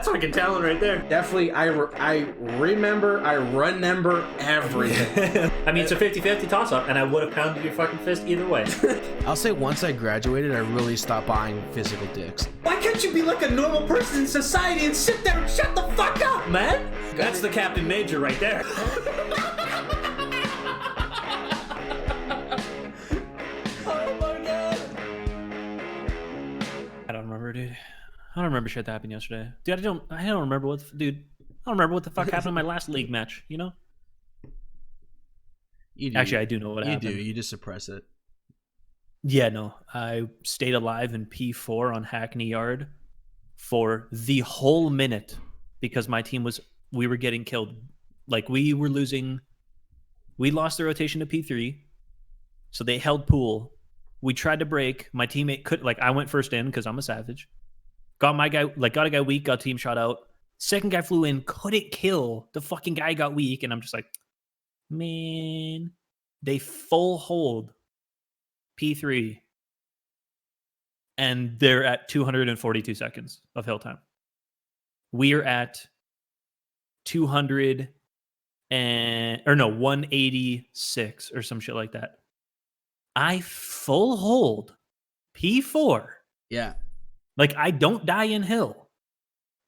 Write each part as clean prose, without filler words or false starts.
That's fucking talent right there. Definitely, I remember everything. I mean, it's a 50-50 toss-up, and I would have pounded your fucking fist either way. I'll say once I graduated, I really stopped buying physical dicks. Why can't you be like a normal person in society and sit there and shut the fuck up, man? That's the Captain Major right there. Oh my god. I don't remember, dude. I don't remember shit that happened yesterday. Dude, I don't remember what the fuck happened in my last league match, you know? You do. Actually, I do know what happened. You do. You just suppress it. Yeah, no. I stayed alive in P4 on Hackney Yard for the whole minute because my team we were getting killed. Like, we were losing. We lost the rotation to P3, so they held pool. We tried to break. My teammate could, like, I went first in because I'm a savage. Got a guy weak, got team shot out. Second guy flew in, couldn't kill. The fucking guy got weak, and I'm just like, man. They full hold P3, and they're at 242 seconds of hill time. We are at 186 or some shit like that. I full hold P4. Yeah. Like, I don't die in hill.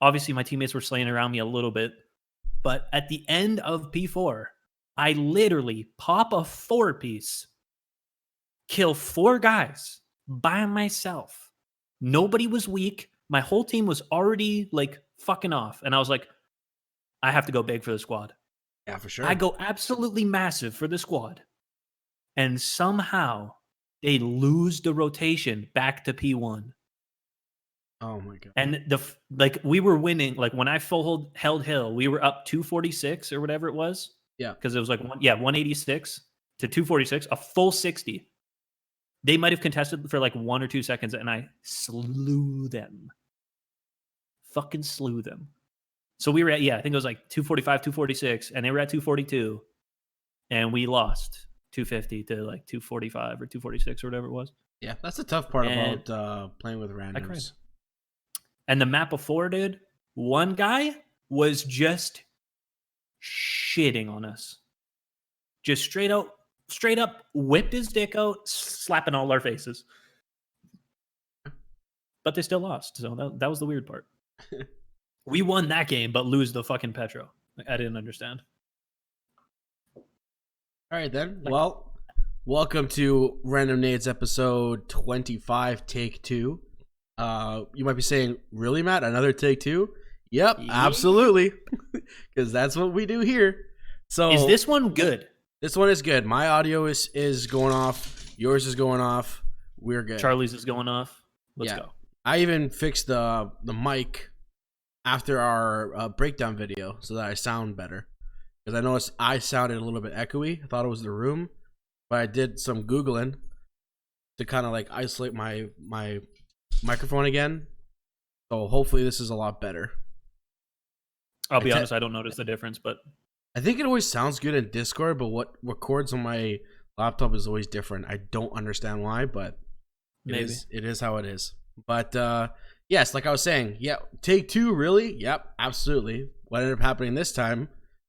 Obviously, my teammates were slaying around me a little bit. But at the end of P4, I literally pop a 4-piece, kill 4 guys by myself. Nobody was weak. My whole team was already, like, fucking off. And I was like, I have to go big for the squad. Yeah, for sure. I go absolutely massive for the squad. And somehow, they lose the rotation back to P1. Oh my god! And we were winning. Like, when I held hill, we were up 246 or whatever it was. Yeah, because it was like 186 to 246, a full 60. They might have contested for like 1 or 2 seconds, and I slew them. Fucking slew them. So we were at I think it was like 245, 246, and they were at 242, and we lost 250 to like 245 or 246 or whatever it was. Yeah, that's the tough part about playing with randoms. And the map before, dude, one guy was just shitting on us. Just straight up whipped his dick out, slapping all our faces. But they still lost, so that was the weird part. We won that game, but lose the fucking Petro. I didn't understand. All right, then. Well, welcome to Random Nades episode 25, take 2. You might be saying, really, Matt? Another take 2? Yep, absolutely. Because that's what we do here. So is this one good? This one is good. My audio is going off. Yours is going off. We're good. Charlie's is going off. Let's go. I even fixed the mic after our breakdown video so that I sound better. Because I noticed I sounded a little bit echoey. I thought it was the room. But I did some Googling to kind of like isolate my microphone again. So hopefully this is a lot better. I'll be honest, I don't notice the difference, but I think it always sounds good in Discord, but what records on my laptop is always different. I don't understand why, but it is how it is. But yes, like I was saying, take 2, really? Yep, absolutely. What ended up happening this time,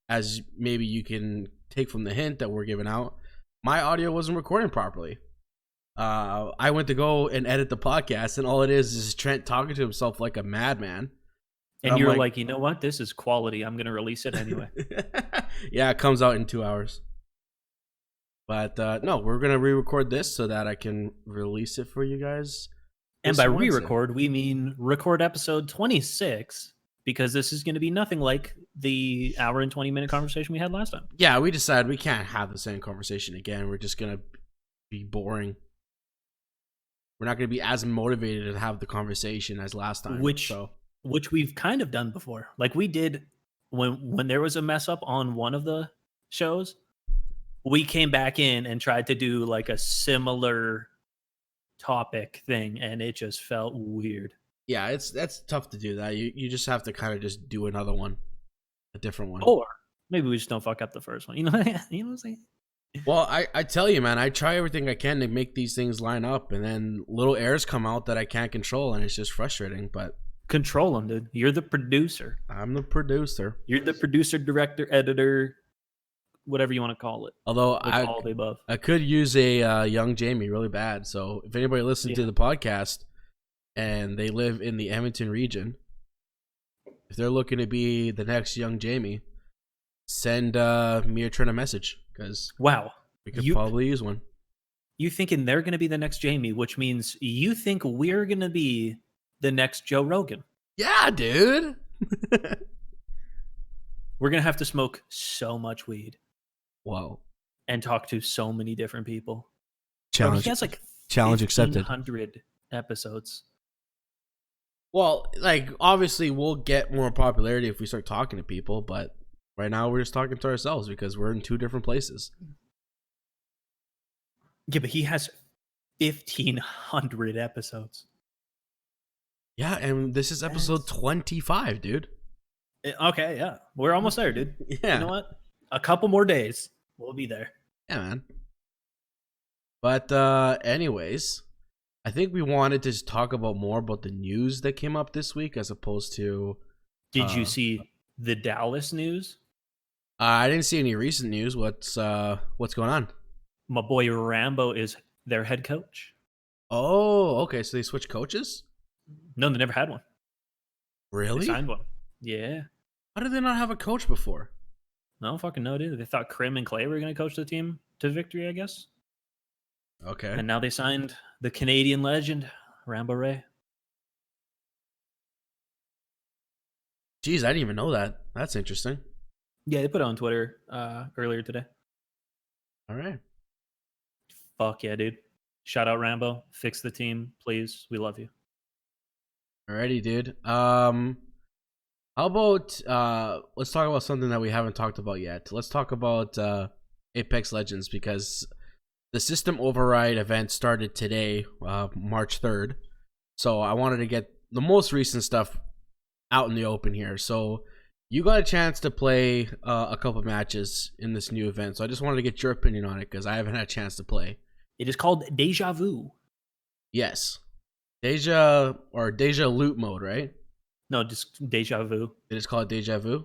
as maybe you can take from the hint that we're giving out, my audio wasn't recording properly. I went to go and edit the podcast, and all it is Trent talking to himself like a madman. And you're like, you know what? This is quality. I'm going to release it anyway. Yeah, it comes out in 2 hours. But no, we're going to re-record this so that I can release it for you guys. And by re-record, we mean record episode 26, because this is going to be nothing like the hour and 20-minute conversation we had last time. Yeah, we decided we can't have the same conversation again. We're just going to be boring. We're not going to be as motivated to have the conversation as last time. Which we've kind of done before. Like we did when there was a mess up on one of the shows, we came back in and tried to do like a similar topic thing, and it just felt weird. Yeah, that's tough to do that. You just have to kind of just do another one, a different one. Or maybe we just don't fuck up the first one. You know what I'm saying? Well, I tell you, man, I try everything I can to make these things line up, and then little errors come out that I can't control, and it's just frustrating. But Control them, dude. You're the producer. I'm the producer. You're the producer, director, editor, whatever you want to call it. Although Like all the above. I could use a young Jamie really bad. So if anybody listens to the podcast and they live in the Edmonton region, if they're looking to be the next young Jamie, send me or Trent a message, because wow, we could probably use one. You thinking they're going to be the next Jamie, which means you think we're going to be the next Joe Rogan. Yeah, dude. We're going to have to smoke so much weed. Wow. And talk to so many different people. Challenge. Bro, he has like challenge accepted. 100 episodes. Well, like, obviously we'll get more popularity if we start talking to people, but right now we're just talking to ourselves because we're in two different places. Yeah, but he has 1,500 episodes. Yeah, and this is episode 25, dude. Okay, yeah. We're almost there, dude. Yeah. You know what? A couple more days. We'll be there. Yeah, man. But anyways, I think we wanted to just talk about more about the news that came up this week as opposed to... Did you see the Dallas news? I didn't see any recent news. What's going on? My boy Rambo is their head coach. Oh, okay. So they switched coaches? No, they never had one. Really? They signed one. Yeah. How did they not have a coach before? I don't fucking know, dude. They thought Krim and Clay were going to coach the team to victory, I guess. Okay. And now they signed the Canadian legend, Rambo Ray. Jeez, I didn't even know that. That's interesting. Yeah, they put it on Twitter earlier today. All right. Fuck yeah, dude. Shout out Rambo. Fix the team, please. We love you. Alrighty, dude. How about let's talk about something that we haven't talked about yet. Let's talk about Apex Legends, because the system override event started today, March 3rd. So I wanted to get the most recent stuff out in the open here. So you got a chance to play a couple matches in this new event. So I just wanted to get your opinion on it, because I haven't had a chance to play. It is called Deja Vu. Yes. Deja loot mode, right? No, just Deja Vu. It is called Deja Vu?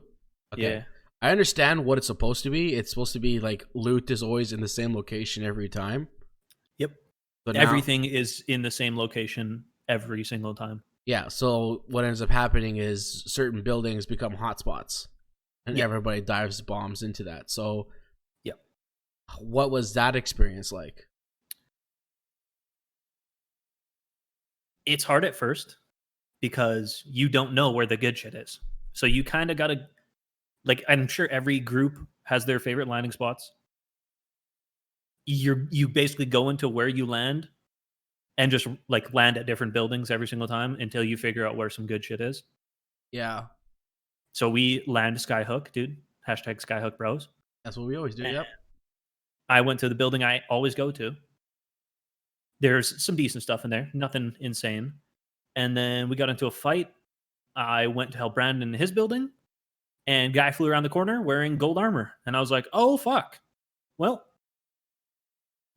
Okay. Yeah. I understand what it's supposed to be. It's supposed to be like loot is always in the same location every time. Yep. But everything is in the same location every single time. Yeah, so what ends up happening is certain buildings become hotspots, and everybody dives bombs into that. So, what was that experience like? It's hard at first because you don't know where the good shit is. So you kind of got to, like, I'm sure every group has their favorite landing spots. You basically go into where you land and just like land at different buildings every single time until you figure out where some good shit is. Yeah. So we land Skyhook, dude. Hashtag Skyhook Bros. That's what we always do. Yep. I went to the building I always go to. There's some decent stuff in there, nothing insane. And then we got into a fight. I went to help Brandon in his building, and guy flew around the corner wearing gold armor. And I was like, oh, fuck. Well,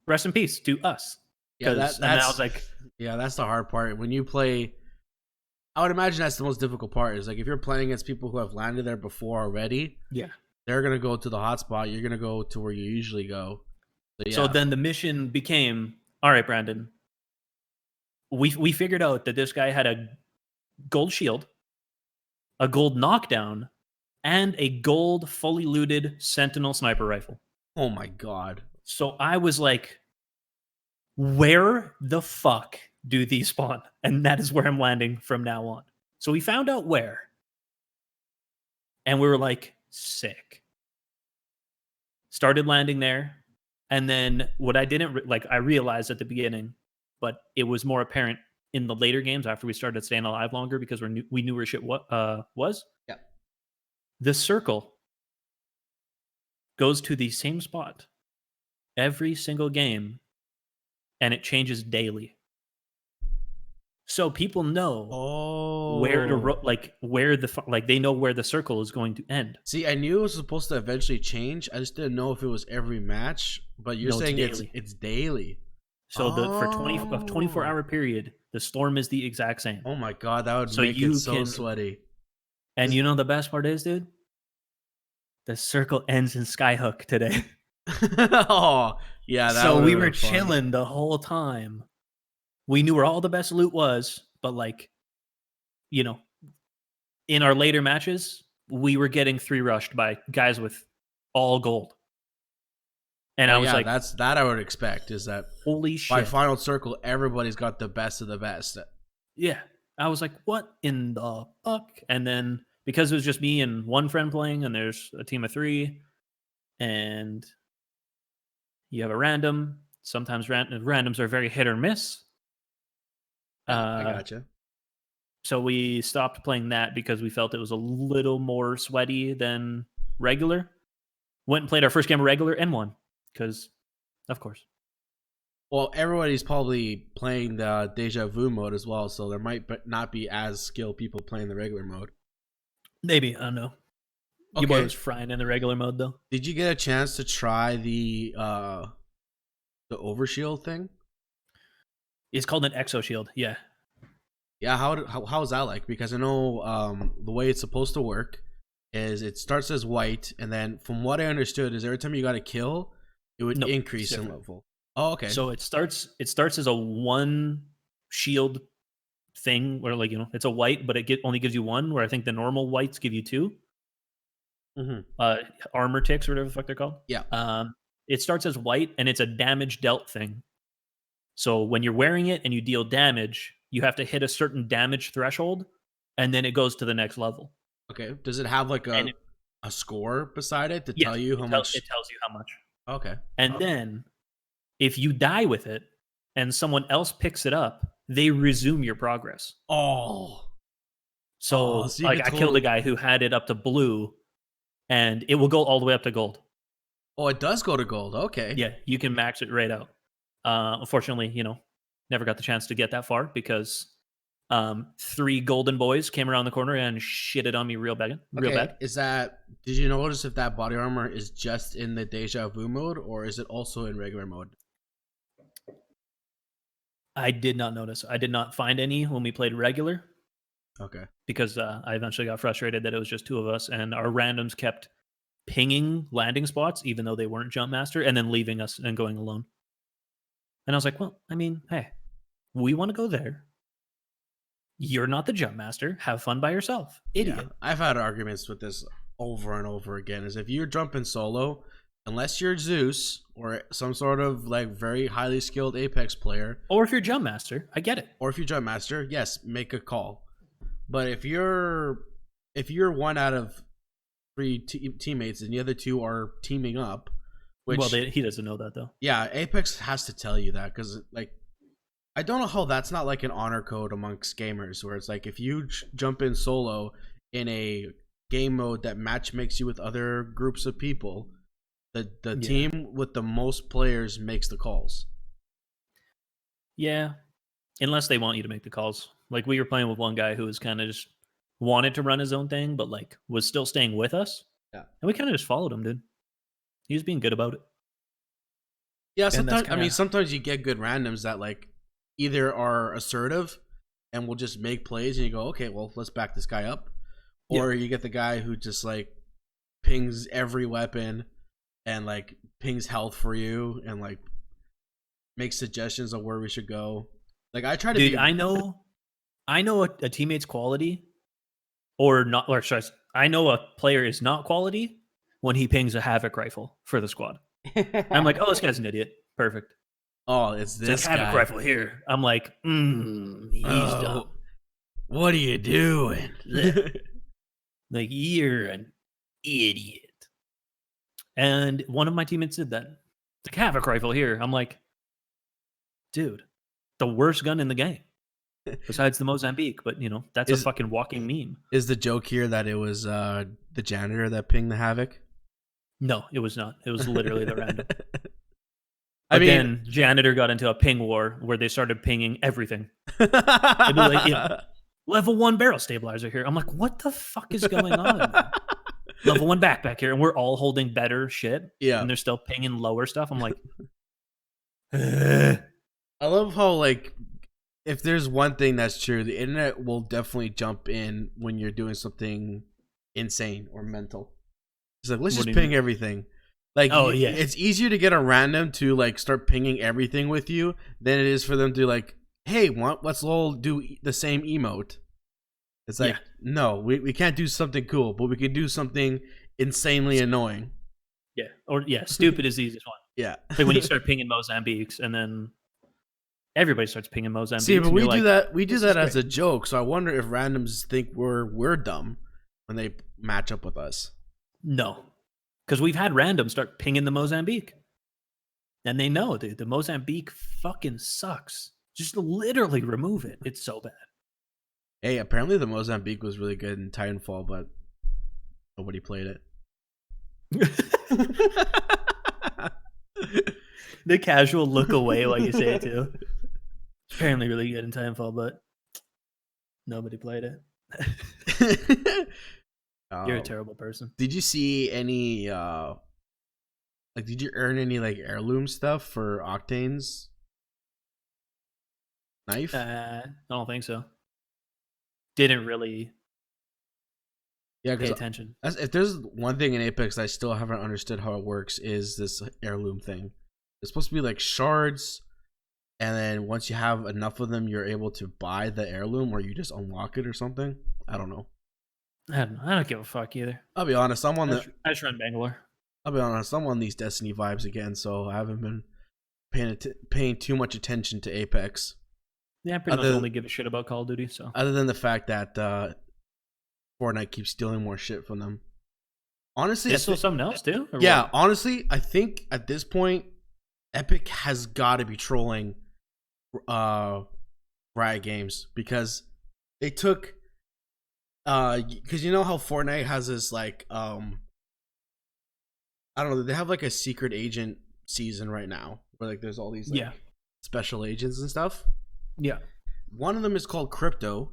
rest in peace to us. Yeah, and I was like, yeah, that's the hard part. When you play, I would imagine that's the most difficult part, is like if you're playing against people who have landed there before already, they're going to go to the hotspot. You're going to go to where you usually go. So then the mission became, all right, Brandon, we figured out that this guy had a gold shield, a gold knockdown, and a gold fully looted Sentinel sniper rifle. Oh my God. So I was like, where the fuck do these spawn? And that is where I'm landing from now on. So we found out where. And we were like, sick. Started landing there. And then what I didn't I realized at the beginning, but it was more apparent in the later games after we started staying alive longer because we knew where shit was. Yeah. The circle goes to the same spot every single game, and it changes daily. So people know where to they know where the circle is going to end. See, I knew it was supposed to eventually change. I just didn't know if it was every match. But you're saying it's daily. So for 24-hour period, the storm is the exact same. Oh my god, that would So make you it so can, sweaty. and you know the best part is, dude, the circle ends in Skyhook today. Oh yeah, that So would we have were been fun. chilling the whole time. We knew where all the best loot was, but like, you know, in our later matches, we were getting 3 rushed by guys with all gold. And Oh I was yeah, like, that's that I would expect is that holy by shit. final circle, everybody's got the best of the best. Yeah. I was like, what in the fuck? And then because it was just me and one friend playing, and there's a team of 3, and you have a random. Sometimes randoms are very hit or miss. Yeah, I gotcha. So we stopped playing that because we felt it was a little more sweaty than regular. Went and played our first game of regular and won because, of course. Well, everybody's probably playing the Deja Vu mode as well, so there might not be as skilled people playing the regular mode. Maybe, I don't know. Your boy was frying in the regular mode though. Did you get a chance to try the overshield thing? It's called an exo shield. Yeah. Yeah, how is that like? Because I know the way it's supposed to work is it starts as white, and then from what I understood is every time you got a kill, it would increase in level. Oh, okay. So it starts as a 1 shield thing where, like, it's a white, but it only gives you 1, where I think the normal whites give you 2. Armor ticks or whatever the fuck they're called. Yeah. It starts as white, and it's a damage dealt thing. So when you're wearing it and you deal damage, you have to hit a certain damage threshold, and then it goes to the next level. Okay. Does it have like a score beside it to tell you how much? It tells you how much. Okay. And then if you die with it and someone else picks it up, they resume your progress. Oh. So like I killed a guy who had it up to blue, and it will go all the way up to gold. Oh, it does go to gold. Okay. Yeah, you can max it right out. Unfortunately, never got the chance to get that far because 3 golden boys came around the corner and shitted on me real bad. Did you notice if that body armor is just in the Deja Vu mode, or is it also in regular mode? I did not notice. I did not find any when we played regular. Okay. Because I eventually got frustrated that it was just 2 of us, and our randoms kept pinging landing spots even though they weren't jump master, and then leaving us and going alone. And I was like, well, I mean, hey, we want to go there. You're not the jump master. Have fun by yourself, idiot. Yeah, I've had arguments with this over and over again. Is if you're jumping solo, unless you're Zeus or some sort of like very highly skilled Apex player, or if you're jump master, I get it. Or if you're jump master, yes, make a call. But if you're 1 out of 3 teammates and the other 2 are teaming up, he doesn't know that though. Yeah, Apex has to tell you that because like I don't know how that's not like an honor code amongst gamers where it's like if you jump in solo in a game mode that match makes you with other groups of people, the team with the most players makes the calls. Yeah, unless they want you to make the calls. Like we were playing with one guy who was kind of just wanted to run his own thing, but like was still staying with us. Yeah, and we kind of just followed him, dude. He was being good about it. Yeah, sometimes sometimes you get good randoms that like either are assertive and will just make plays, and you go, okay, well, let's back this guy up, or you get the guy who just like pings every weapon and like pings health for you and like makes suggestions of where we should go. Like I try to. Dude, I know a teammate's quality, or not. Or sorry, I know a player is not quality when he pings a Havoc rifle for the squad. I'm like, oh, this guy's an idiot. Perfect. Oh, it's this guy. Havoc rifle here. I'm like, he's dumb. What are you doing? Like, you're an idiot. And one of my teammates did that. The Havoc rifle here. I'm like, dude, the worst gun in the game. Besides the Mozambique, but that's a fucking walking meme. Is the joke here that it was the janitor that pinged the Havoc? No, it was not. It was literally the random. Then janitor got into a ping war where they started pinging everything. It'd be like, level 1 barrel stabilizer here. I'm like, what the fuck is going on? Level 1 backpack here, and we're all holding better shit. Yeah, and they're still pinging lower stuff. I'm like, I love how like if there's one thing that's true, the internet will definitely jump in when you're doing something insane or mental. It's like let's What just do you ping mean? everything. Like Oh yeah, it's easier to get a random to like start pinging everything with you than it is for them to like, hey, let's all do the same emote. It's like, Yeah. no, we can't do something cool, but we can do something insanely annoying. yeah, or yeah. Stupid is the easiest one. Yeah. Like when you start pinging Mozambiques, and then everybody starts pinging See, Mozambiques, but and you're we do like, that. We do "This is that as great." a joke. So I wonder if randoms think we're dumb when they match up with us. No, because we've had random start pinging the Mozambique, and they know, dude, the Mozambique fucking sucks. Just literally remove it. It's so bad. Hey, apparently the Mozambique was really good in Titanfall, but nobody played it. The casual look away while you say it too. It's apparently really good in Titanfall, but nobody played it. You're a terrible person. Did you see any like did you earn any like heirloom stuff for Octane's knife? I don't think so. Didn't really Yeah, pay because attention. if there's one thing in Apex I still haven't understood how it works is this heirloom thing. It's supposed to be like shards, and then once you have enough of them, you're able to buy the heirloom, or you just unlock it or something. I don't know. I don't give a fuck either. I'll be honest. I just run Bangalore. I'll be honest. I'm on these Destiny vibes again, so I haven't been paying too much attention to Apex. Yeah, I pretty much only give a shit about Call of Duty. So other than the fact that Fortnite keeps stealing more shit from them. Honestly, it's still something else too. Yeah, what? honestly, I think at this point, Epic has got to be trolling Riot Games because they took because you know how Fortnite has this like I don't know, they have like a secret agent season right now where like there's all these like special agents and stuff. Yeah. One of them is called Crypto.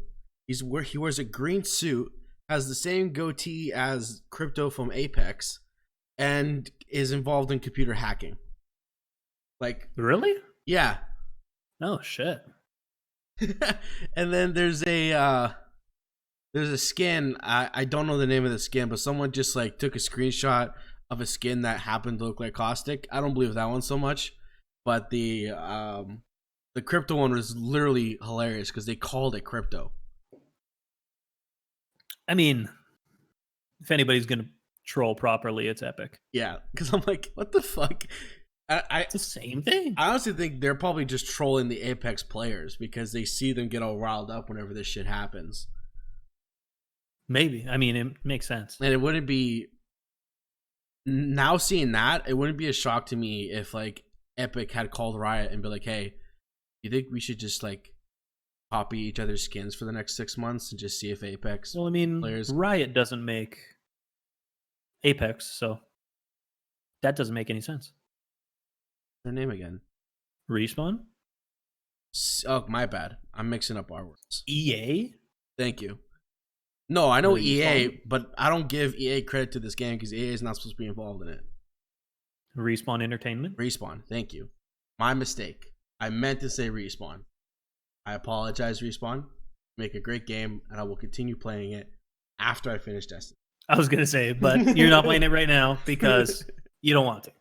He wears a green suit, has the same goatee as Crypto from Apex, and is involved in computer hacking. Like, really? Yeah. Oh shit. And then there's a skin. I don't know the name of the skin, but someone just like took a screenshot of a skin that happened to look like Caustic. I don't believe that one so much, but the Crypto one was literally hilarious because they called it Crypto. I mean, if anybody's gonna troll properly, it's Epic. Yeah, because I'm like, what the fuck? It's the same thing. I honestly think they're probably just trolling the Apex players because they see them get all riled up whenever this shit happens. Maybe. I mean, it makes sense. And it wouldn't be now seeing that, it wouldn't be a shock to me if like Epic had called Riot and be like, hey, you think we should just like copy each other's skins for the next 6 months and just see if Apex players... Riot doesn't make Apex, so that doesn't make any sense. Their name again? Respawn? Oh, my bad. I'm mixing up our words. EA? Thank you. No, I know Respawn? EA, but I don't give EA credit to this game because EA is not supposed to be involved in it. Respawn Entertainment? Respawn. Thank you. My mistake. I meant to say Respawn. I apologize, Respawn. Make a great game, and I will continue playing it after I finish Destiny. I was going to say, but you're not playing it right now because you don't want to.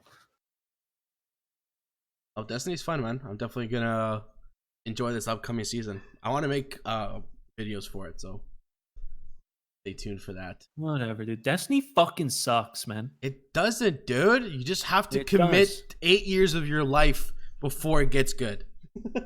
Oh, Destiny's fun, man. I'm definitely going to enjoy this upcoming season. I want to make videos for it, so stay tuned for that. Whatever, dude. Destiny fucking sucks, man. It doesn't, dude. You just have to commit 8 years of your life before it gets good.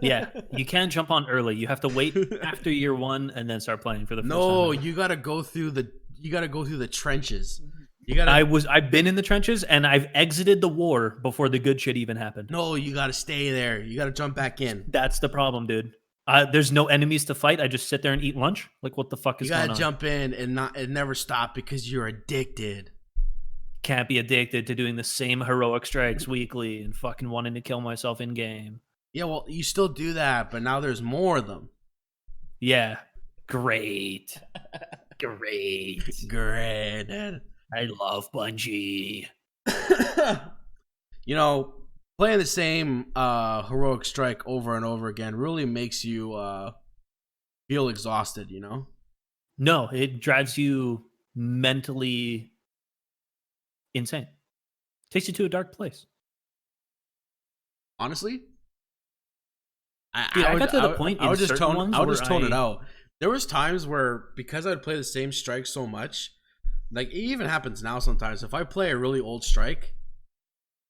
Yeah, you can't jump on early. You have to wait after year one and then start playing for the first time. No, you gotta go through the trenches. I've been in the trenches and I've exited the war before the good shit even happened. No, you gotta stay there. You gotta jump back in. That's the problem, dude. There's no enemies to fight. I just sit there and eat lunch. Like, what the fuck is going on? You gotta jump in and never stop because you're addicted. Can't be addicted to doing the same heroic strikes weekly and fucking wanting to kill myself in game. Yeah, well, you still do that, but now there's more of them. Yeah. Great. Great. Great. I love Bungie. You know, playing the same heroic strike over and over again really makes you feel exhausted, you know? No, it drives you mentally insane. Takes you to a dark place. Honestly, Dude, I got to the point in certain ones I would where just tone it out. There was times where because I'd play the same strike so much, like it even happens now sometimes. If I play a really old strike,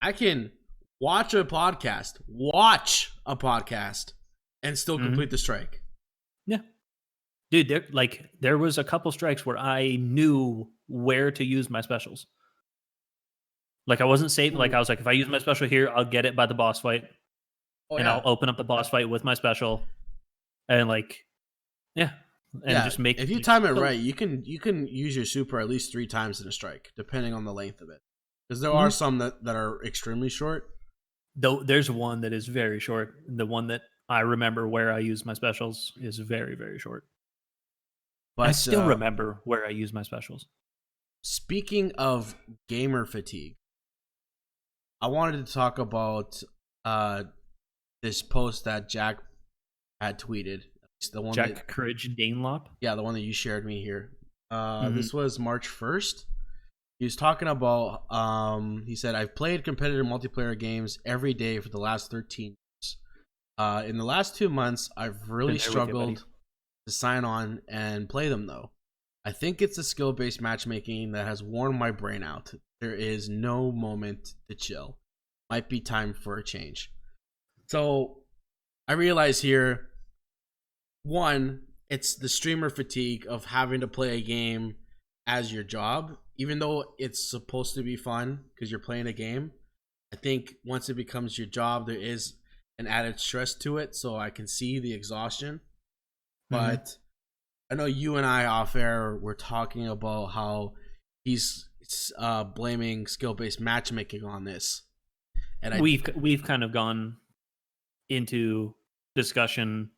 I can watch a podcast, and still complete the strike. Yeah. Dude, there was a couple strikes where I knew where to use my specials. Like I wasn't safe. Like I was like, if I use my special here, I'll get it by the boss fight, Oh and yeah, I'll open up the boss fight with my special, and like, yeah, and yeah. just make. If you time it right, you can use your super at least 3 times in a strike, depending on the length of it. Because there are some that are extremely short. Though there's one that is very short. The one that I remember where I use my specials is very, very short. But I still remember where I use my specials. Speaking of gamer fatigue, I wanted to talk about this post that Jack had tweeted. The one Jack Courage Danelop? Yeah, the one that you shared me here. This was March 1st. He was talking about, he said, I've played competitive multiplayer games every day for the last 13 years. In the last 2 months, I've really struggled to sign on and play them, though. I think it's the skill-based matchmaking that has worn my brain out. There is no moment to chill. Might be time for a change. So, I realize here, one, it's the streamer fatigue of having to play a game as your job, even though it's supposed to be fun because you're playing a game. I think once it becomes your job, there is an added stress to it, so I can see the exhaustion. But I know you and I off air were talking about how he's blaming skill-based matchmaking on this, and we've kind of gone into discussion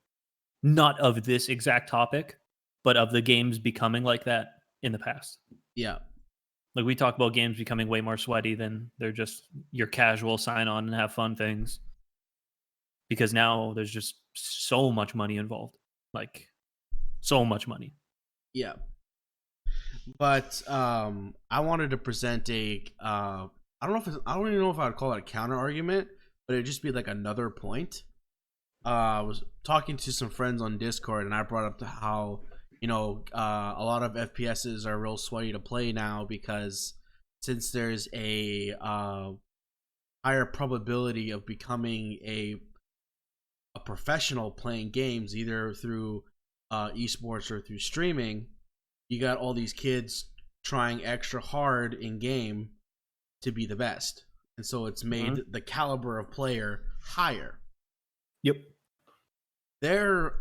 not of this exact topic, but of the games becoming like that in the past. Yeah. Like we talk about games becoming way more sweaty than they're just your casual sign on and have fun things. Because now there's just so much money involved. Like so much money. Yeah. But I wanted to present a I don't even know if I would call it a counter argument, but it'd just be like another point. I was talking to some friends on Discord, and I brought up how a lot of FPSs are real sweaty to play now because since there's a higher probability of becoming a professional playing games, either through esports or through streaming, you got all these kids trying extra hard in game to be the best, and so it's made the caliber of player higher. Yep. Their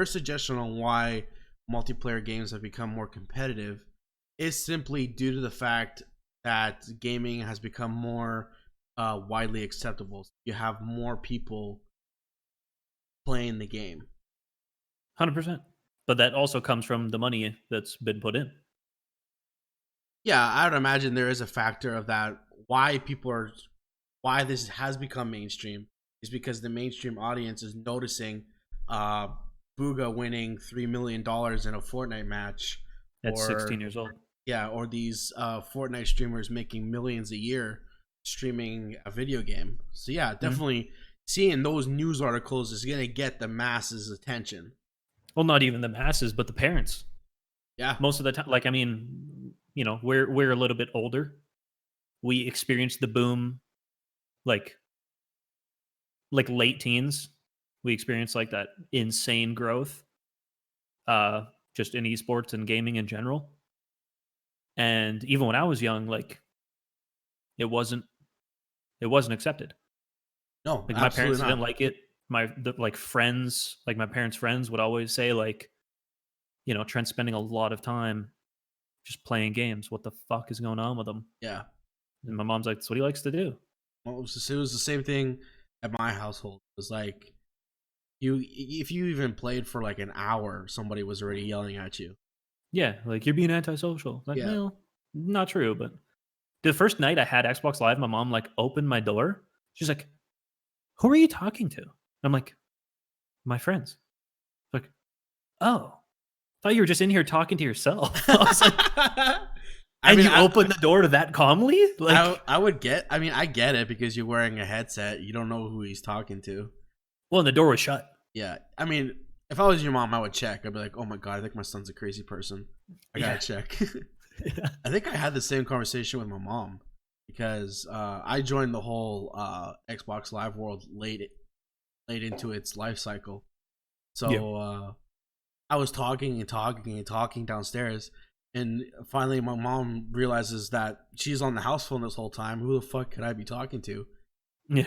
suggestion on why multiplayer games have become more competitive is simply due to the fact that gaming has become more widely acceptable. You have more people playing the game. 100%. But that also comes from the money that's been put in. Yeah, I would imagine there is a factor of that. Why this has become mainstream is because the mainstream audience is noticing Booga winning $3 million in a Fortnite match. At 16 years old. Yeah, or these Fortnite streamers making millions a year streaming a video game. So yeah, definitely seeing those news articles is going to get the masses' attention. Well, not even the masses, but the parents. Yeah. Most of the time, like, I mean, we're a little bit older. We experienced the boom, like late teens. We experienced like that insane growth, just in esports and gaming in general. And even when I was young, like it wasn't accepted. No, like my parents didn't like it. My friends, like my parents' friends, would always say like, Trent's spending a lot of time just playing games. What the fuck is going on with him? Yeah. And my mom's like, that's what he likes to do. Well, it was the same thing at my household. It was like if you even played for like an hour, somebody was already yelling at you. Yeah, like you're being antisocial. Like, well, not true, but The first night I had Xbox Live, my mom like opened my door. She's like, "Who are you talking to?" I'm like, "My friends." Like, "Oh, thought you were just in here talking to yourself." I was like, I and mean, you opened the door to that calmly? Like, I would get. I mean, I get it because you're wearing a headset. You don't know who he's talking to. well, and the door was shut. Yeah, I mean, if I was your mom, I would check. I'd be like, "Oh my god, I think my son's a crazy person. I gotta check." Yeah. I think I had the same conversation with my mom because I joined the whole Xbox Live world late into its life cycle. So I was talking and talking and talking downstairs, and finally my mom realizes that she's on the house phone this whole time. Who the fuck could I be talking to? Yeah.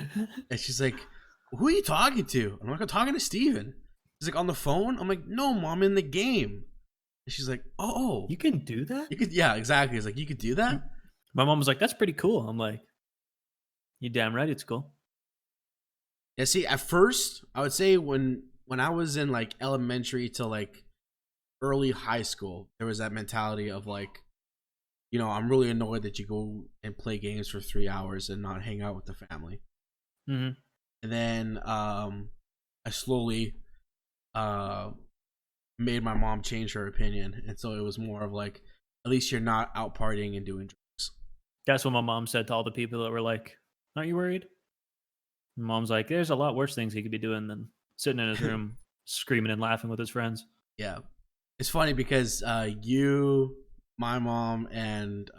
And she's like, "Who are you talking to?" I'm like, "I'm talking to Steven." She's like, "On the phone?" I'm like, "No, mom, in the game." And she's like, "Oh, You can do that? you could, yeah, exactly." It's like, "You could do that?" My mom was like, "That's pretty cool." I'm like, "You damn right it's cool." Yeah, see, at first, I would say when I was in like elementary to like early high school, there was that mentality of like, I'm really annoyed that you go and play games for 3 hours and not hang out with the family. Mhm. And then I slowly made my mom change her opinion, and so it was more of like, at least you're not out partying and doing drugs. That's what my mom said to all the people that were like, "Aren't you worried?" And mom's like, "There's a lot worse things he could be doing than sitting in his room screaming and laughing with his friends." Yeah, it's funny because you, my mom, and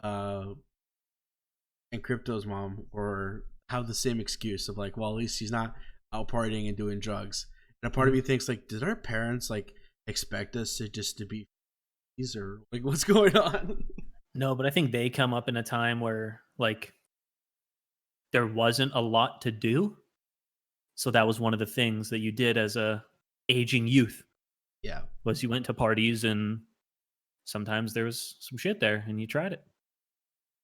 Crypto's mom or have the same excuse of like, well, at least he's not out partying and doing drugs. And a part of me thinks like, did our parents like expect us to be these, or like what's going on? No, but I think they come up in a time where like there wasn't a lot to do. So that was one of the things that you did as a aging youth Yeah. was you went to parties and sometimes there was some shit there and you tried it.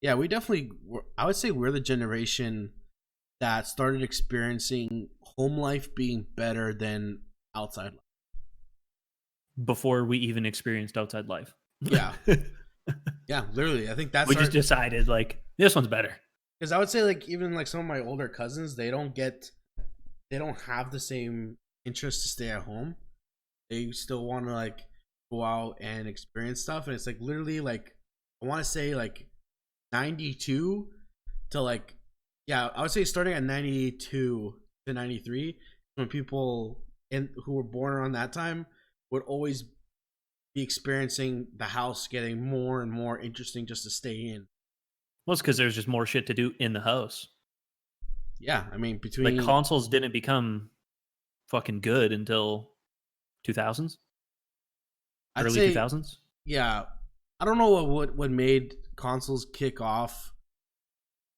Yeah, we definitely I would say we're the generation that started experiencing home life being better than outside life. Before we even experienced outside life. Yeah. Yeah, literally. I think that's We just decided like this one's better. because I would say like even like some of my older cousins, they don't have the same interest to stay at home. They still want to like go out and experience stuff, and it's like literally like I want to say like 92 to like, yeah, I would say starting at 92 to 93 when people who were born around that time would always be experiencing the house getting more and more interesting just to stay in. Well, it's because there's just more shit to do in the house. Yeah, I mean Like between consoles didn't become fucking good until 2000s, I'd early say 2000s. yeah, I don't know what made consoles kick off,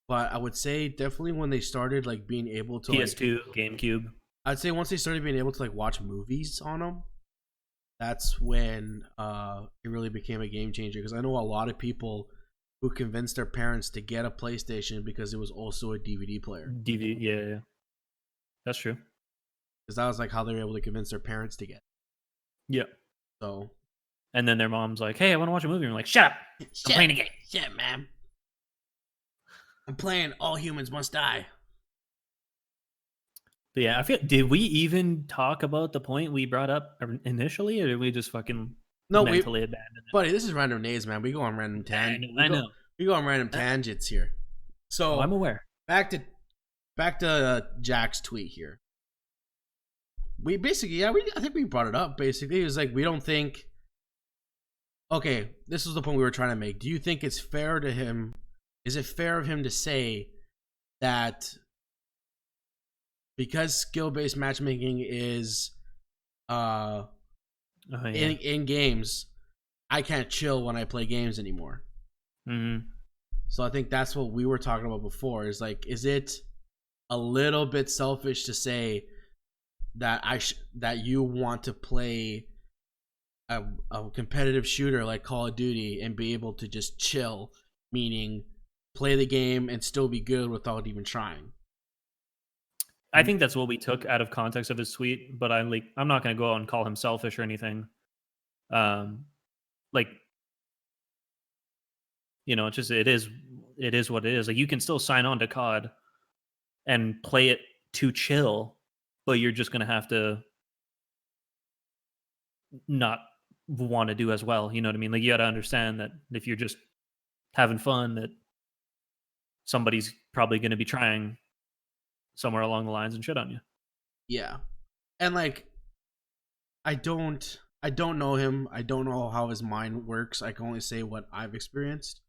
but I would say definitely when they started like being able to like, PS2, GameCube. I'd say once they started being able to like watch movies on them, that's when it really became a game changer. Because I know a lot of people who convinced their parents to get a PlayStation because it was also a DVD player. DVD, yeah. That's true. Because that was like how they were able to convince their parents to get it. Yeah. So And then their mom's like, "Hey, I want to watch a movie." And I'm like, "Shut up! I'm playing a game." Shit, man. I'm playing All Humans Must Die. But yeah, I feel. Did we even talk about the point we brought up initially, or did we just fucking No, mentally abandon it? buddy, this is Random Nades, man. We go on random I know. We go on random tangents here. So I'm aware. back to Jack's tweet here. We basically, I think we brought it up. Basically, it was like we don't think. Okay, this is the point we were trying to make. Do you think it's fair to him? Is it fair of him to say that because skill-based matchmaking is in games, I can't chill when I play games anymore? Mm-hmm. So I think that's what we were talking about before. Is like, is it a little bit selfish to say that that you want to play a competitive shooter like Call of Duty and be able to just chill, meaning play the game and still be good without even trying? I think that's what we took out of context of his tweet, but I'm not going to go out and call him selfish or anything. Like, it's just it is it is what it is. Like you can still sign on to COD and play it to chill, but you're just gonna have to not want to do as well. You know what I mean? Like you got to understand that if you're just having fun, that somebody's probably going to be trying somewhere along the lines and shit on you. Yeah. And like I don't know him. I don't know how his mind works. I can only say what I've experienced.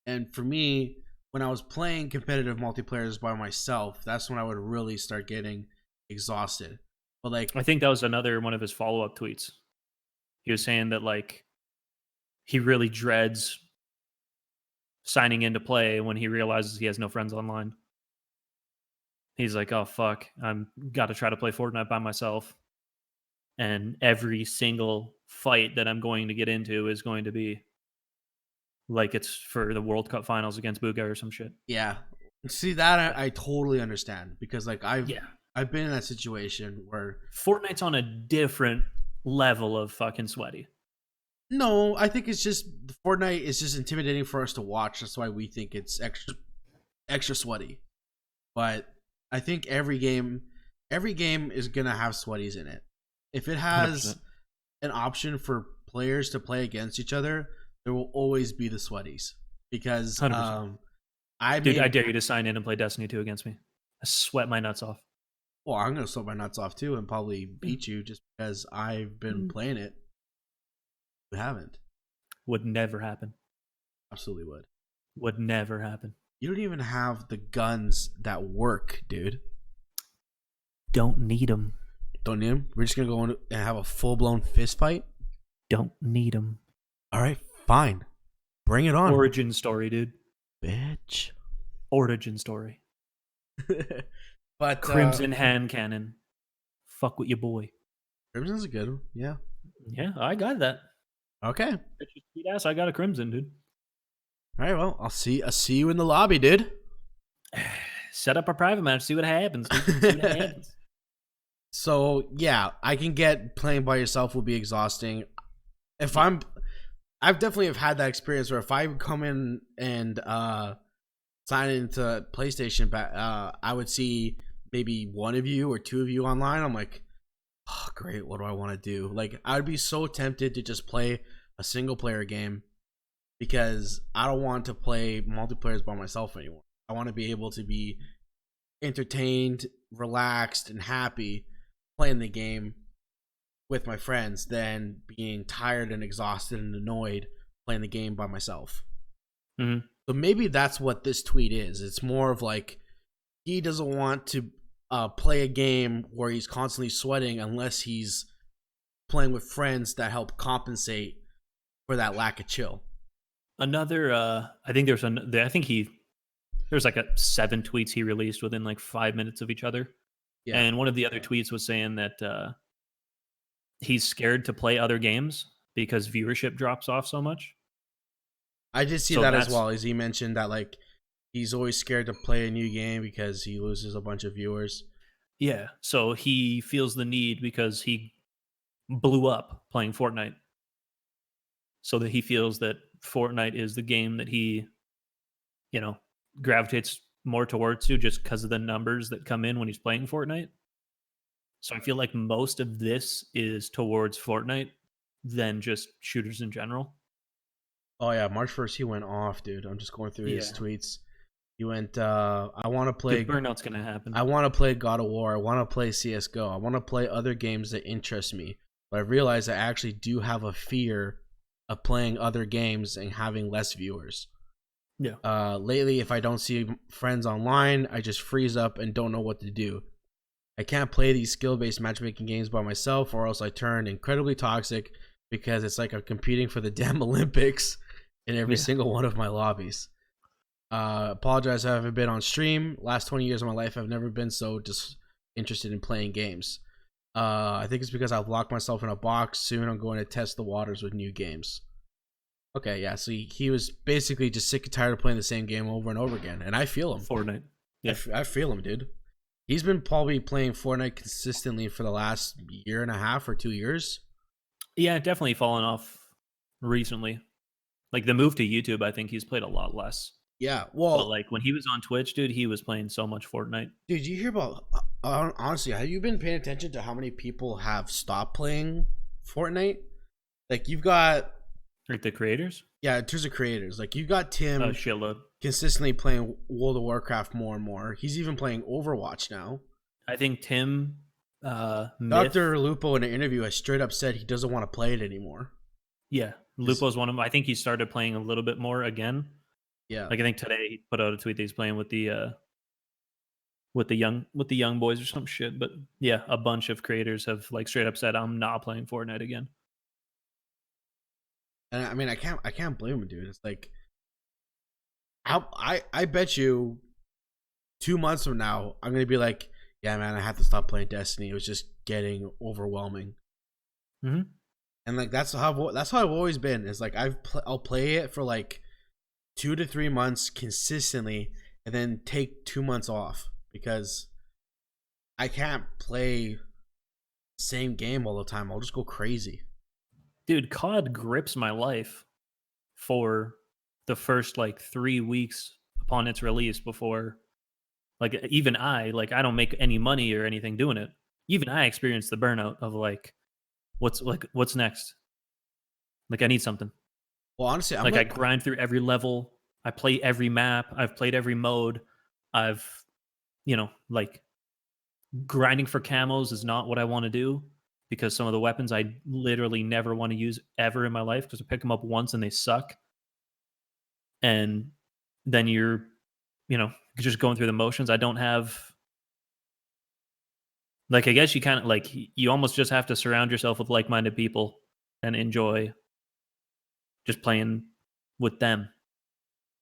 And for me, when I was playing competitive multiplayers by myself, that's when I would really start getting exhausted. But like I think that was another one of his follow-up tweets. He was saying that like he really dreads signing into play when he realizes he has no friends online. He's like, "Oh fuck, I'm got to try to play Fortnite by myself." And every single fight that I'm going to get into is going to be like it's for the World Cup finals against Buga or some shit. yeah. See that I totally understand because like Yeah. I've been in that situation where Fortnite's on a different level of fucking sweaty. no, I think it's just Fortnite is just intimidating for us to watch. That's why we think it's extra sweaty. But I think every game is gonna have sweaties in it. If it has 100%. an option for players to play against each other, there will always be the sweaties because 100%. Dude, I dare you to sign in and play Destiny 2 against me. I sweat my nuts off. well, I'm gonna sweat my nuts off too and probably beat you just because I've been playing it. You haven't. Would never happen. Absolutely would. Would never happen. You don't even have the guns that work, dude. Don't need them. Don't need them. We're just gonna go in and have a full blown fist fight. Don't need them. All right, fine. Bring it on, Origin story, dude. bitch. Origin story. But Crimson hand cannon. Fuck with your boy. Crimson's a good one. Yeah. Yeah, I got that. Okay. Sweet ass, I got a crimson, dude. All right. Well, I'll see you in the lobby, dude. Set up a private match. See what happens. Dude. See what happens. So yeah, I can get playing by yourself will be exhausting. I've definitely have had that experience where if I come in and sign into PlayStation, I would see maybe one of you or two of you online. I'm like, oh great, what do I want to do? Like I'd be so tempted to just play a single player game because I don't want to play multiplayers by myself anymore. I want to be able to be entertained, relaxed, and happy playing the game with my friends than being tired and exhausted and annoyed playing the game by myself. Mm-hmm. So maybe that's what this tweet is. It's more of like he doesn't want to play a game where he's constantly sweating unless he's playing with friends that help compensate for that lack of chill. Another, I think there's like 7 tweets he released within like 5 minutes of each other. Yeah. And one of the other tweets was saying that he's scared to play other games because viewership drops off so much. I did see that as well. As he mentioned that like he's always scared to play a new game because he loses a bunch of viewers. Yeah, so he feels the need because he blew up playing Fortnite. So that he feels that Fortnite is the game that he, gravitates more towards to just because of the numbers that come in when he's playing Fortnite. So I feel like most of this is towards Fortnite than just shooters in general. Oh yeah, March 1st he went off, dude. I'm just going through his tweets. He went, I want to play... The burnout's going to happen. I want to play God of War. I want to play CSGO. I want to play other games that interest me. But I realize I actually do have a fear of playing other games and having less viewers. Yeah. Lately, if I don't see friends online, I just freeze up and don't know what to do. I can't play these skill-based matchmaking games by myself or else I turn incredibly toxic because it's like I'm competing for the damn Olympics in every single one of my lobbies. Apologize I haven't been on stream. Last 20 years of my life, I've never been so interested in playing games. I think it's because I've locked myself in a box. Soon I'm going to test the waters with new games. Okay, yeah, so he was basically just sick and tired of playing the same game over and over again. And I feel him. Fortnite. Yeah. I feel him, dude. He's been probably playing Fortnite consistently for the last year and a half or 2 years. Yeah, definitely fallen off recently. Like the move to YouTube, I think he's played a lot less. Yeah, But well, like when he was on Twitch, dude, he was playing so much Fortnite. dude, you hear about honestly? Have you been paying attention to how many people have stopped playing Fortnite? Like you've got Like the creators? yeah, in terms of creators, like you got Oh, Tim shitload. consistently playing World of Warcraft more and more. He's even playing Overwatch now. I think Tim, Myth, Dr. Lupo in an interview has straight up said he doesn't want to play it anymore. yeah, Lupo's one of them. I think he started playing a little bit more again. Yeah. Like I think today he put out a tweet that he's playing with the young boys or some shit. But yeah, a bunch of creators have like straight up said, "I'm not playing Fortnite again." And I mean I can't blame him, dude. It's like I bet you 2 months from now I'm gonna be like, yeah man, I have to stop playing Destiny. It was just getting overwhelming. Mm-hmm. And like that's how I've always been. It's like I'll play it for like 2 to 3 months consistently, and then take 2 months off because I can't play the same game all the time. I'll just go crazy. Dude, COD grips my life for the first like 3 weeks upon its release. Before like even I don't make any money or anything doing it. Even I experienced the burnout of like what's next. Like I need something. Well, honestly, I'm Like I like, grind through every level. I play every map. I've played every mode. I've like grinding for camos is not what I want to do because some of the weapons I literally never want to use ever in my life because I pick them up once and they suck. And then you're just going through the motions. I don't have like I guess you kind of like you almost just have to surround yourself with like-minded people and enjoy just playing with them.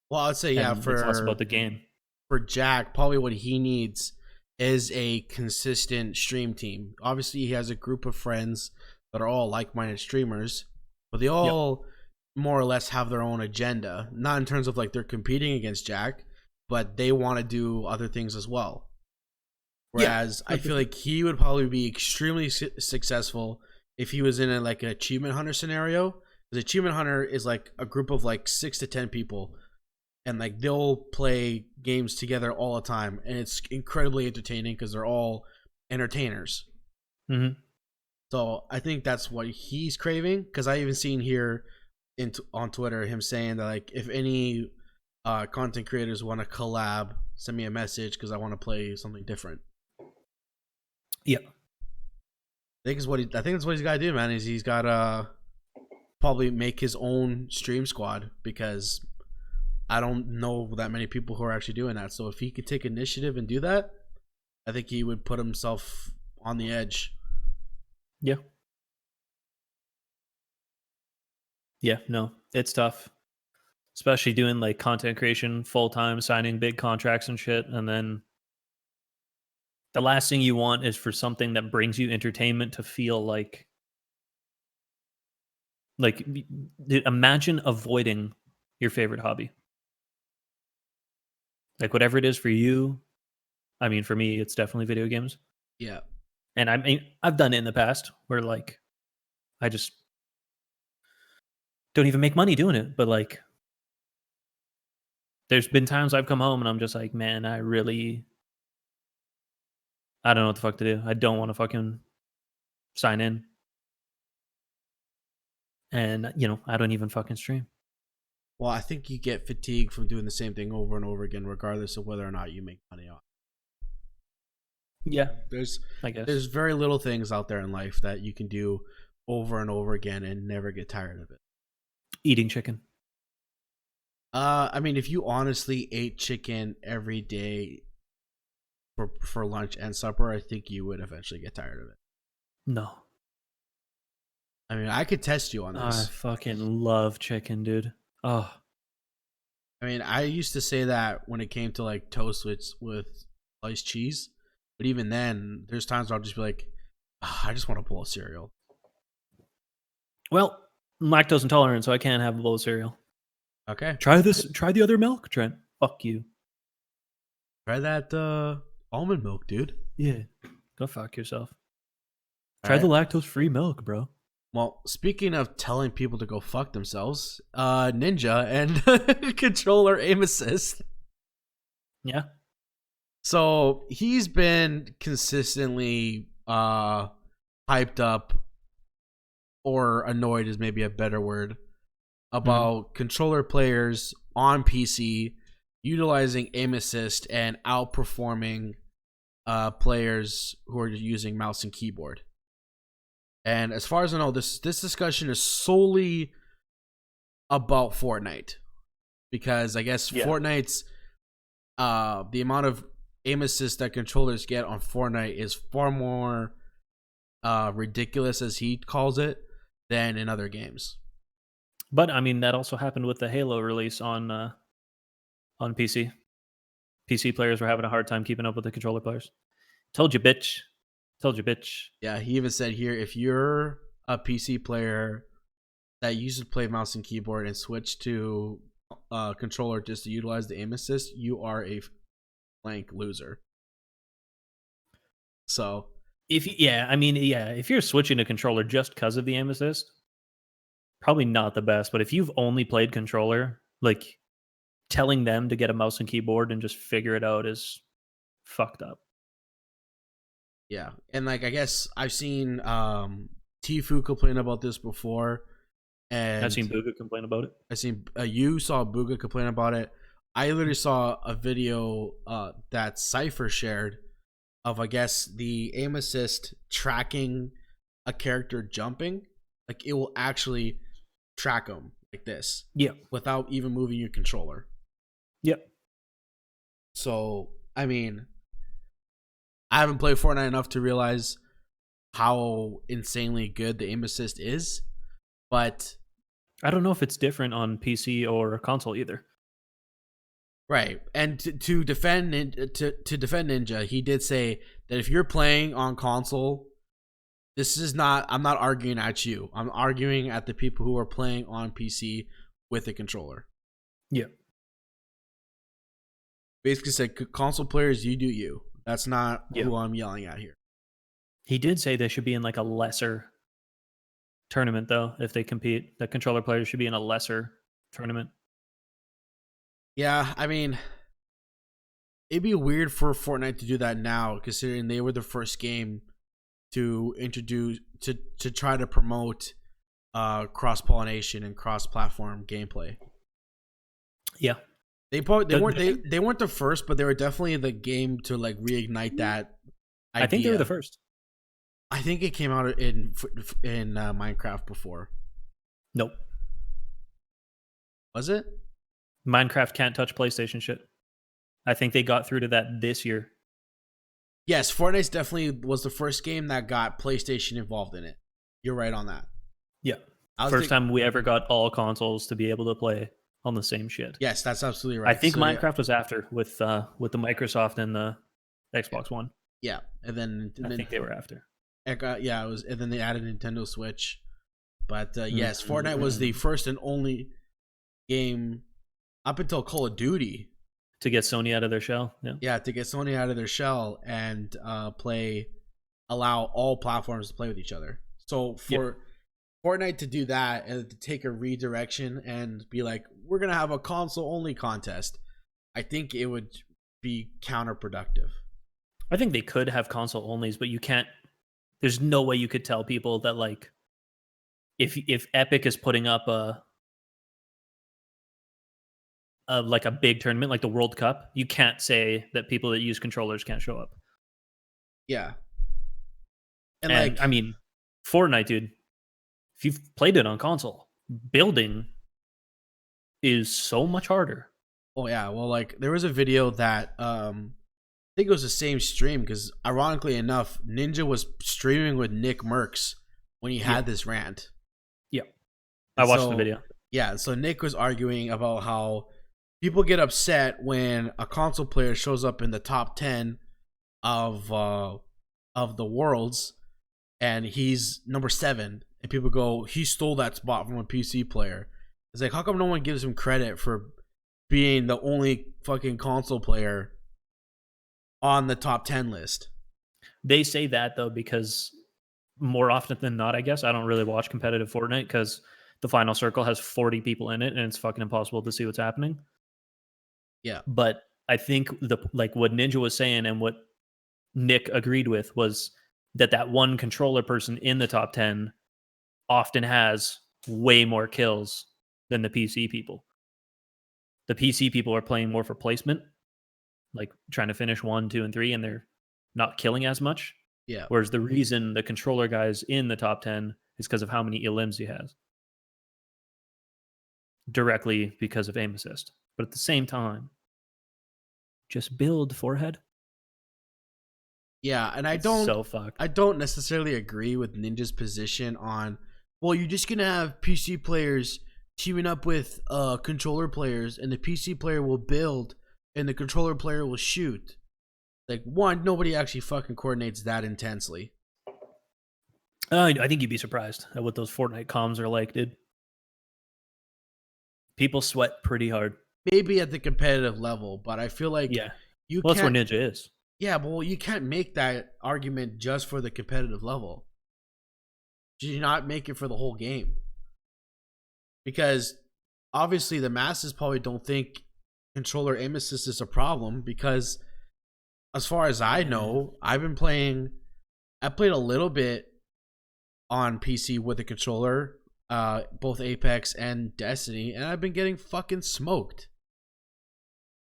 well, I'd say yeah. And it's less about the game. For Jack, probably what he needs is a consistent stream team. Obviously, he has a group of friends that are all like-minded streamers, but they Yep. all more or less have their own agenda. Not in terms of like they're competing against Jack, but they want to do other things as well. Whereas I feel like he would probably be extremely successful if he was in a, like an achievement hunter scenario. Because achievement hunter is like a group of like 6 to 10 people, and like they'll play games together all the time, and it's incredibly entertaining because they're all entertainers. Mm-hmm. So I think that's what he's craving. Because I even seen here on Twitter him saying that like if any content creators want to collab, send me a message because I want to play something different. Yeah. I think that's what he's got to do, man. Is he's got to probably make his own stream squad because I don't know that many people who are actually doing that. So if he could take initiative and do that, I think he would put himself on the edge. Yeah. Yeah, no, it's tough. Especially doing like content creation full time, signing big contracts and shit. And then the last thing you want is for something that brings you entertainment to feel like dude, imagine avoiding your favorite hobby. Like whatever it is for you. I mean, for me, it's definitely video games. Yeah. And I mean, I've done it in the past where like I just don't even make money doing it. But like there's been times I've come home and I'm just like, man, I don't know what the fuck to do. I don't want to fucking sign in. And I don't even fucking stream. Well, I think you get fatigued from doing the same thing over and over again, regardless of whether or not you make money on it. Yeah, There's I guess. there's very little things out there in life that you can do over and over again and never get tired of it. Eating chicken. I mean, if you honestly ate chicken every day for lunch and supper, I think you would eventually get tired of it. No. I mean, I could test you on I this. fucking love chicken, dude. Oh, I mean, I used to say that when it came to like toast with sliced cheese, but even then, there's times where I'll just be like, I just want a bowl of cereal. well, I'm lactose intolerant, so I can't have a bowl of cereal. Okay, Try this. Try the other milk, Trent. Fuck you. try that almond milk, dude. Yeah. Go fuck yourself. All Try right. the lactose-free milk, bro. Well, speaking of telling people to go fuck themselves, Ninja and controller aim assist. Yeah. So he's been consistently hyped up, or annoyed is maybe a better word, about controller players on PC utilizing aim assist and outperforming players who are using mouse and keyboard. And as far as I know, this discussion is solely about Fortnite, because I guess Fortnite's the amount of aim assist that controllers get on Fortnite is far more ridiculous, as he calls it, than in other games. But I mean, that also happened with the Halo release on PC. PC players were having a hard time keeping up with the controller players. Told you, bitch. Told you, bitch. Yeah, he even said here, if you're a PC player that used to play mouse and keyboard and switch to controller just to utilize the aim assist, you are a blank loser. So if you're switching to controller just because of the aim assist, probably not the best. But if you've only played controller, like, telling them to get a mouse and keyboard and just figure it out is fucked up. Yeah, and like, I guess I've seen Tfue complain about this before, and I've seen Booga complain about it. I seen you saw Booga complain about it. I literally saw a video that Cypher shared of, I guess, the aim assist tracking a character jumping. Like, it will actually track them like this, without even moving your controller. Yep. So, I mean, I haven't played Fortnite enough to realize how insanely good the aim assist is, but I don't know if it's different on PC or console either. Right, and to defend Ninja, he did say that if you're playing on console, this is not. I'm not arguing at you. I'm arguing at the people who are playing on PC with a controller. Yeah. Basically said, console players, you do you. That's not who I'm yelling at here. He did say they should be in like a lesser tournament, though. If they compete, the controller players should be in a lesser tournament. Yeah, I mean, it'd be weird for Fortnite to do that now, considering they were the first game to introduce to try to promote cross-pollination and cross-platform gameplay. Yeah. They weren't the first, but they were definitely the game to like reignite that idea. I think they were the first. I think it came out in Minecraft before. Nope. Was it? Minecraft can't touch PlayStation shit. I think they got through to that this year. Yes, Fortnite definitely was the first game that got PlayStation involved in it. You're right on that. Yeah. First time we ever got all consoles to be able to play on the same shit. Yes, that's absolutely right. I think Minecraft was after with the Microsoft and the Xbox One. Yeah, and then I think they were after. It was, and then they added Nintendo Switch. But yes, Fortnite was the first and only game up until Call of Duty to get Sony out of their shell. Yeah, to get Sony out of their shell and allow all platforms to play with each other. So for Fortnite to do that and to take a redirection and be like, we're gonna have a console only contest, I think it would be counterproductive. I think they could have console onlys, but you can't. There's no way you could tell people that, like, if Epic is putting up a big tournament like the World Cup, you can't say that people that use controllers can't show up. Yeah. And like, I mean, Fortnite, dude, if you've played it on console, building is so much harder. Oh yeah, well, like, there was a video that I think it was the same stream, because ironically enough, Ninja was streaming with Nick Merckx when he had this rant. Yeah. I watched the video. Yeah, so Nick was arguing about how people get upset when a console player shows up in the top 10 of the worlds and he's number 7, and people go, he stole that spot from a PC player. It's like, how come no one gives him credit for being the only fucking console player on the top 10 list? They say that though because more often than not, I guess. I don't really watch competitive Fortnite because the final circle has 40 people in it and it's fucking impossible to see what's happening. Yeah. But I think what Ninja was saying and what Nick agreed with was that one controller person in the top 10 often has way more kills than the PC people. The PC people are playing more for placement, like trying to finish 1, 2, and 3, and they're not killing as much. Yeah. Whereas the reason the controller guy's in the top 10 is because of how many elims he has. Directly because of aim assist. But at the same time, just build forehead. Yeah, and I don't necessarily agree with Ninja's position on, well, you're just gonna have PC players teaming up with controller players, and the PC player will build and the controller player will shoot. Like, one, nobody actually fucking coordinates that intensely. I think you'd be surprised at what those Fortnite comms are like, dude. People sweat pretty hard. Maybe at the competitive level, but I feel like that's where Ninja is. Yeah, but you can't make that argument just for the competitive level. Do you not make it for the whole game? Because obviously the masses probably don't think controller aim assist is a problem, because as far as I know, I played a little bit on PC with a controller, both Apex and Destiny, and I've been getting fucking smoked.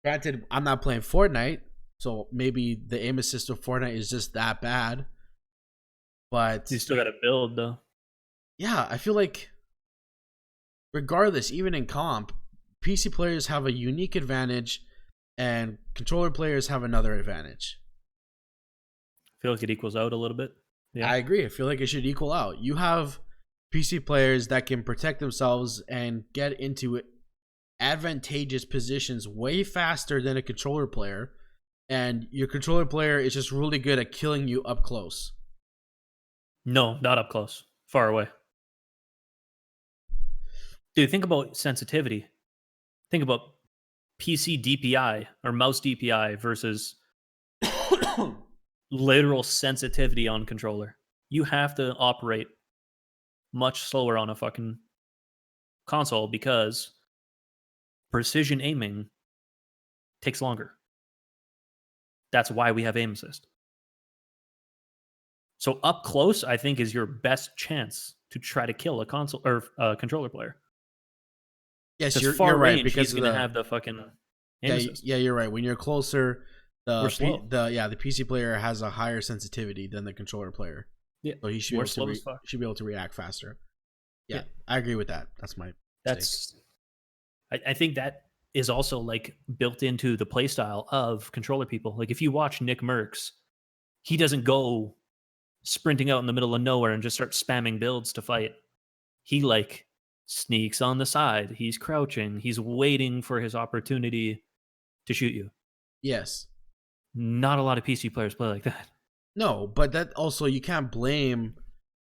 Granted, I'm not playing Fortnite, so maybe the aim assist of Fortnite is just that bad. But you still got to build, though. Yeah, I feel like regardless, even in comp, PC players have a unique advantage and controller players have another advantage. I feel like it equals out a little bit. Yeah, I agree. I feel like it should equal out. You have PC players that can protect themselves and get into advantageous positions way faster than a controller player, and your controller player is just really good at killing you up close. No, not up close. Far away. Dude, think about sensitivity. Think about PC DPI or mouse DPI versus literal sensitivity on controller. You have to operate much slower on a fucking console because precision aiming takes longer. That's why we have aim assist. So up close, I think, is your best chance to try to kill a console or a controller player. Yes, you're right, range, because he's going to have the fucking aim assist. Yeah, you're right. When you're closer, the PC player has a higher sensitivity than the controller player. Yeah, so he should be able to react faster. Yeah, I agree with that. I think that is also like built into the playstyle of controller people. Like if you watch Nick Merckx, he doesn't go sprinting out in the middle of nowhere and just start spamming builds to fight. He like sneaks on the side. He's crouching. He's waiting for his opportunity to shoot you. Yes. Not a lot of PC players play like that. No, but that also, you can't blame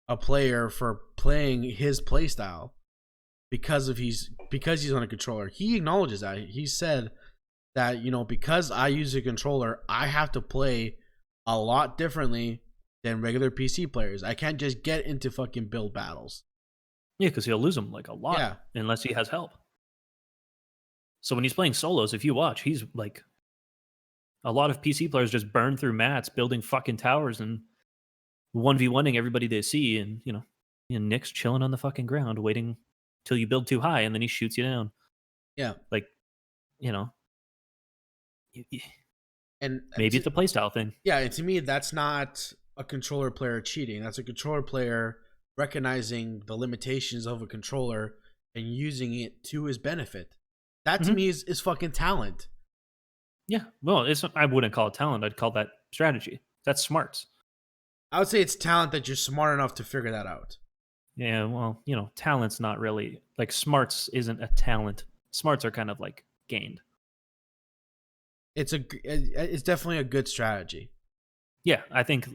a player for playing his playstyle because he's on a controller. He acknowledges that. He said that, because I use a controller, I have to play a lot differently than regular PC players. I can't just get into fucking build battles. Yeah, because he'll lose them like a lot unless he has help. So when he's playing solos, if you watch, he's like, a lot of PC players just burn through mats building fucking towers and 1v1ing everybody they see, and Nick's chilling on the fucking ground waiting till you build too high and then he shoots you down. Yeah. Like, and maybe it's a playstyle thing. Yeah, and to me that's not a controller player cheating. That's a controller player recognizing the limitations of a controller and using it to his benefit. That to me is fucking talent. Yeah, well, I wouldn't call it talent. I'd call that strategy. That's smarts. I would say it's talent that you're smart enough to figure that out. Yeah, well, talent's not really, like, smarts isn't a talent. Smarts are kind of like gained. It's definitely a good strategy. Yeah, I think,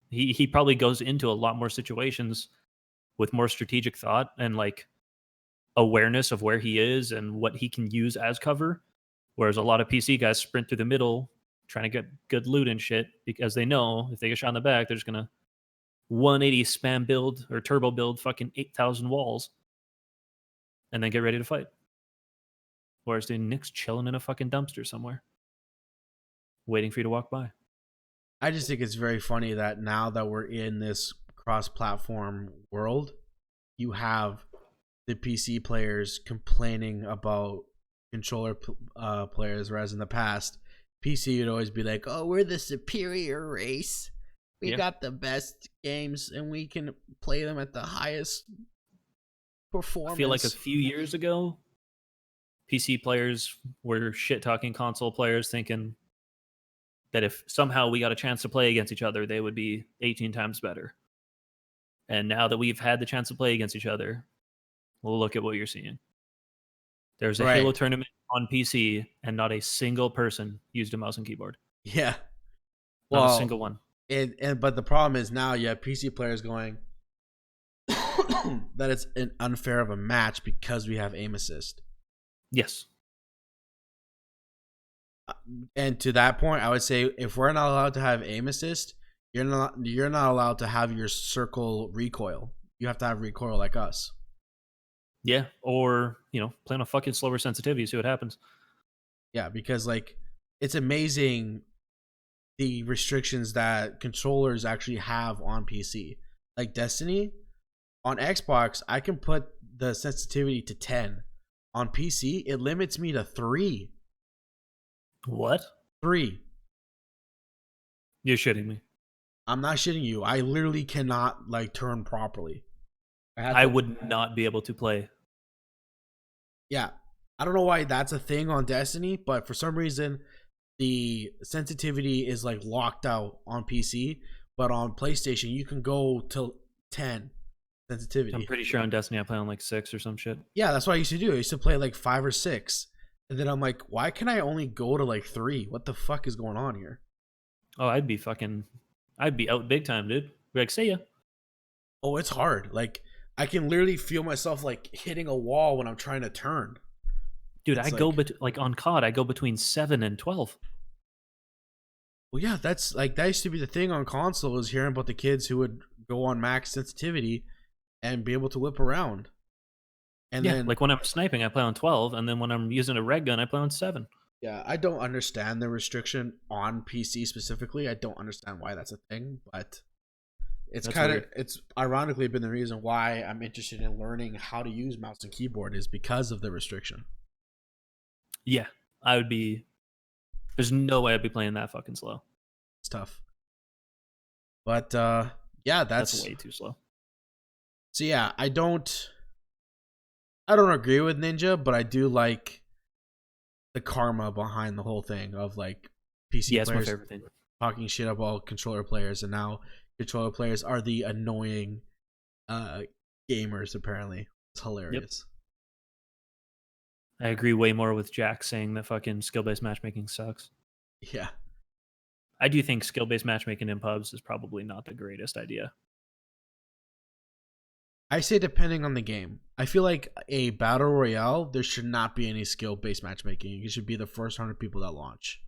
he probably goes into a lot more situations with more strategic thought and like awareness of where he is and what he can use as cover. Whereas a lot of PC guys sprint through the middle trying to get good loot and shit because they know if they get shot in the back, they're just going to 180 spam build or turbo build fucking 8,000 walls and then get ready to fight. Whereas the Nick's chilling in a fucking dumpster somewhere, waiting for you to walk by. I just think it's very funny that now that we're in this cross-platform world, you have the PC players complaining about controller players, whereas in the past, PC would always be like, "Oh, we're the superior race. We got the best games, and we can play them at the highest performance." I feel like a few years ago, PC players were shit-talking console players, thinking that if somehow we got a chance to play against each other, they would be 18 times better. And now that we've had the chance to play against each other, well, look at what you're seeing. There's a Halo tournament on PC, and not a single person used a mouse and keyboard. Yeah. Not a single one. But the problem is now you have PC players going that it's an unfair of a match because we have aim assist. Yes. And to that point, I would say if we're not allowed to have aim assist, you're not allowed to have your circle recoil. You have to have recoil like us. Yeah, or play on a fucking slower sensitivity, see what happens. Yeah, because it's amazing the restrictions that controllers actually have on PC. Like Destiny, on Xbox, I can put the sensitivity to 10. On PC, it limits me to 3. What? 3. You're shitting me. I'm not shitting you. I literally cannot turn properly. I would not be able to play. Yeah. I don't know why that's a thing on Destiny, but for some reason the sensitivity is locked out on PC, but on PlayStation you can go to 10 sensitivity. I'm pretty sure on Destiny I play on 6 or some shit. Yeah, that's what I used to do. I used to play 5 or 6. And then I'm like, why can I only go to 3? What the fuck is going on here? Oh, I'd be out big time, dude. Be like, see ya. Oh, it's hard. I can literally feel myself hitting a wall when I'm trying to turn. Dude, I go on COD, I go between 7 and 12. Well, yeah, that's that used to be the thing on console, is hearing about the kids who would go on max sensitivity and be able to whip around. And then when I'm sniping, I play on 12, and then when I'm using a red gun, I play on 7. Yeah, I don't understand the restriction on PC specifically. I don't understand why that's a thing, but it's ironically been the reason why I'm interested in learning how to use mouse and keyboard, is because of the restriction. Yeah, there's no way I'd be playing that fucking slow. It's tough. But yeah, that's way too slow. So yeah, I don't agree with Ninja, but I do like the karma behind the whole thing of PC players my favorite thing. Talking shit about controller players, and now controller players are the annoying gamers, apparently. It's hilarious. Yep. I agree way more with Jack saying that fucking skill-based matchmaking sucks. Yeah. I do think skill-based matchmaking in pubs is probably not the greatest idea. I say depending on the game. I feel like a battle royale, there should not be any skill-based matchmaking. It should be the first 100 people that launch.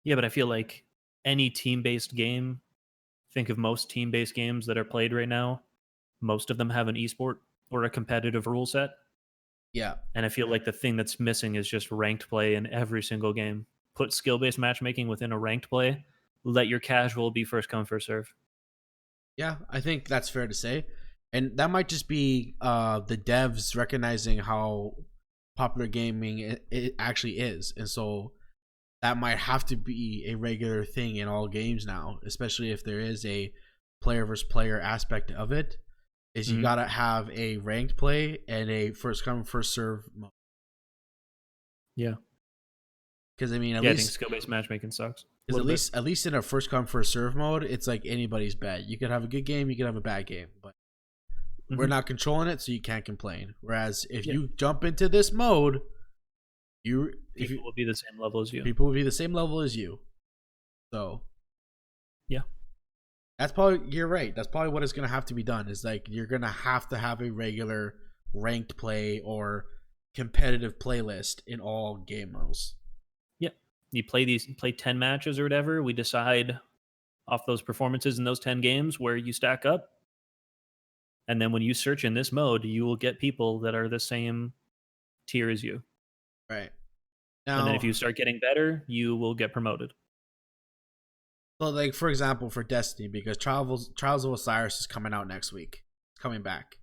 Yeah, but I feel like any team-based game, think of most team-based games that are played right now, most of them have an esport or a competitive rule set. Yeah. And I feel like the thing that's missing is just ranked play in every single game. Put skill-based matchmaking within a ranked play. Let your casual be first come, first serve. Yeah, I think that's fair to say. And that might just be the devs recognizing how popular gaming it actually is. And so that might have to be a regular thing in all games now, especially if there is a player versus player aspect of it, is you got to have a ranked play and a first come, first serve mode. Yeah. Because I think skill-based matchmaking sucks. At least in a first come, first serve mode, it's like anybody's bet. You could have a good game, you could have a bad game, but we're not controlling it, so you can't complain. Whereas if you jump into this mode, people will be the same level as you. People will be the same level as you. So, yeah, you're right. That's probably what is going to have to be done. Is you're going to have a regular ranked play or competitive playlist in all game modes. Yeah, you play 10 matches or whatever. We decide off those performances in those 10 games where you stack up. And then when you search in this mode, you will get people that are the same tier as you. Right. And then if Now, you start getting better, you will get promoted. so like for example, for Destiny, because Trials of Osiris is coming out next week. It's coming back.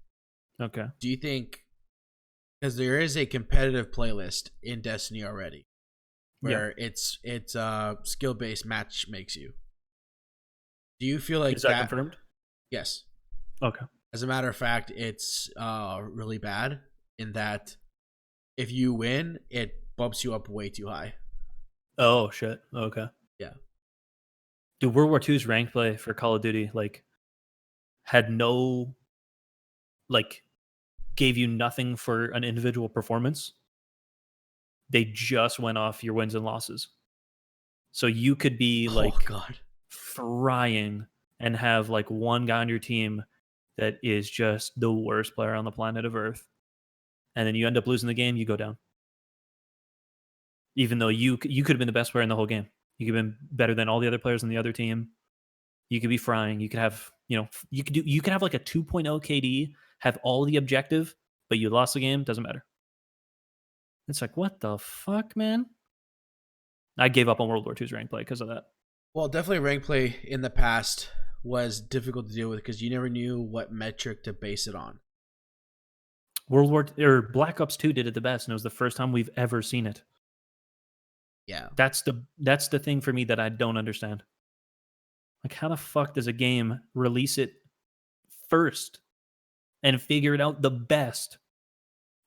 Okay. Do you think, because there is a competitive playlist in Destiny already, where it's skill based match makes you. Do you feel like Is that confirmed? Yes. Okay. As a matter of fact, it's really bad in that if you win, it bumps you up way too high. Oh shit. Okay. Yeah. Dude, World War II's ranked play for Call of Duty like had no like gave you nothing for an individual performance. They just went off your wins and losses. So you could be Oh like God. frying and have like one guy on your team that is just the worst player on the planet of Earth. And then you end up losing the game, you go down. Even though you could have been the best player in the whole game. You could have been better than all the other players on the other team. You could be frying. You could have, you could have like a 2.0 KD, have all the objective, but you lost the game, doesn't matter. It's like, what the fuck, man? I gave up on World War II's rank play because of that. Well, definitely rank play in the past was difficult to deal with because you never knew what metric to base it on. Black Ops 2 did it the best, and it was the first time we've ever seen it. Yeah. That's the thing for me that I don't understand. Like, how the fuck does a game release it first and figure it out the best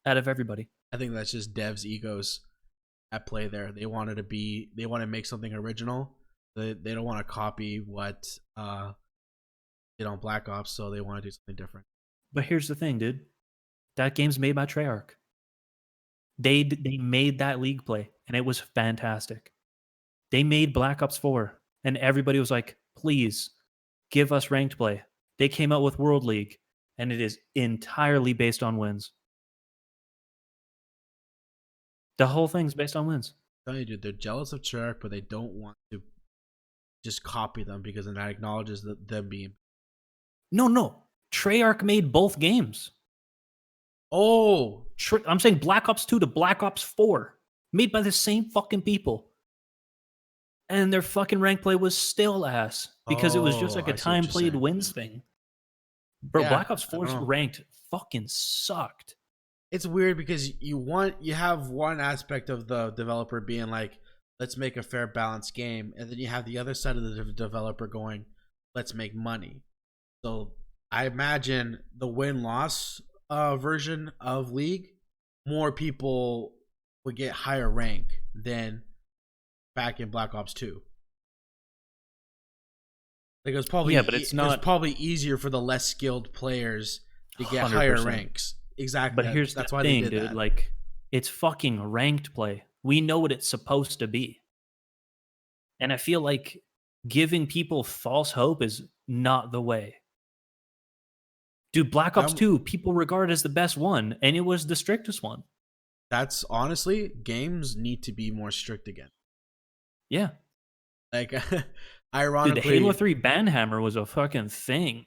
out of everybody? I think that's just devs' egos at play there. They want to make something original. They don't want to copy what did on Black Ops, so they want to do something different. But here's the thing, dude. That game's made by Treyarch. They made that league play, and it was fantastic. They made Black Ops 4, and everybody was like, please, give us ranked play. They came out with World League, and it is entirely based on wins. The whole thing's based on wins. I'm telling you, dude, they're jealous of Treyarch, but they don't want to just copy them because then that acknowledges them being... No. Treyarch made both games. Oh! I'm saying Black Ops 2 to Black Ops 4. Made by the same fucking people. And their fucking rank play was still ass. Because it was just like a time played wins thing. Bro, yeah, Black Ops 4's ranked fucking sucked. It's weird because you have one aspect of the developer being like, let's make a fair balanced game, and then you have the other side of the developer going, let's make money. So I imagine the win-loss version of League, more people would get higher rank than back in Black Ops 2. Like it was probably but it's not. It's probably easier for the less skilled players to get 100%. Higher ranks. Exactly. But here's that's the thing, dude. That. Like, it's fucking ranked play. We know what it's supposed to be. And I feel like giving people false hope is not the way. Dude, Black Ops 2, people regard as the best one, and it was the strictest one. That's honestly, games need to be more strict again. Yeah. Like, ironically... Dude, the Halo 3 banhammer was a fucking thing.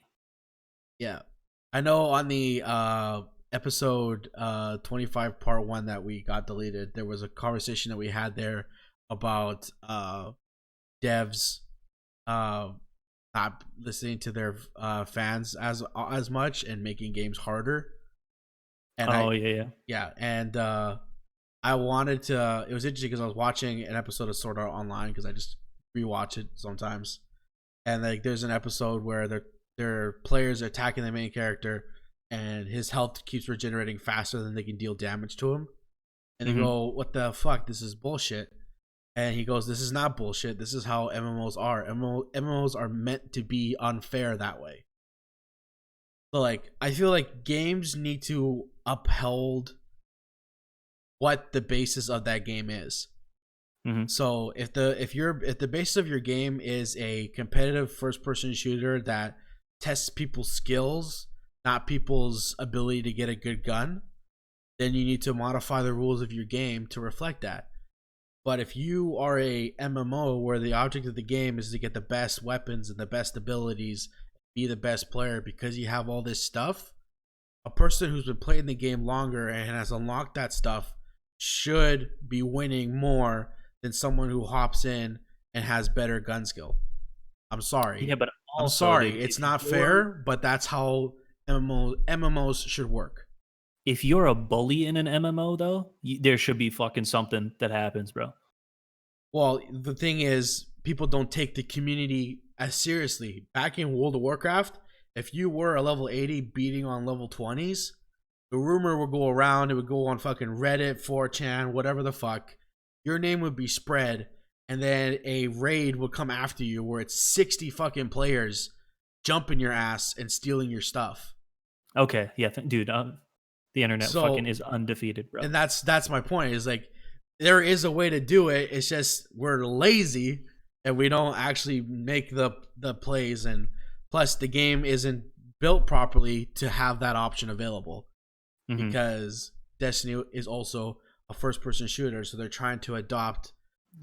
Yeah. I know on the episode 25 part 1 that we got deleted, there was a conversation that we had there about devs not listening to their fans as much and making games harder. And and I wanted to... It was interesting because I was watching an episode of Sword Art Online because I just rewatch it sometimes, and like there's an episode where their players are attacking the main character and his health keeps regenerating faster than they can deal damage to him, and they go, what the fuck, this is bullshit. And he goes, this is not bullshit, this is how MMOs are. MMOs are meant to be unfair that way. So like I feel like games need to uphold what the basis of that game is. So if the basis of your game is a competitive first person shooter that tests people's skills, not people's ability to get a good gun, then you need to modify the rules of your game to reflect that. But if you are a MMO where the object of the game is to get the best weapons and the best abilities, be the best player because you have all this stuff, a person who's been playing the game longer and has unlocked that stuff should be winning more than someone who hops in and has better gun skill. I'm sorry. Yeah, but I'm also, sorry. dude, It's not fair, but that's how MMOs should work. if you're a bully in an MMO, though, there should be fucking something that happens, bro. Well, the thing is, people don't take the community as seriously. Back in World of Warcraft, if you were a level 80 beating on level 20s, the rumor would go around. It would go on fucking Reddit, 4chan, whatever the fuck. Your name would be spread, and then a raid would come after you where it's 60 fucking players jumping your ass and stealing your stuff. Okay, yeah, dude, the internet fucking is undefeated, bro. And that's my point. Is like there is a way to do it. It's just we're lazy and we don't actually make the plays, and plus the game isn't built properly to have that option available because Destiny is also a first person shooter, so they're trying to adopt.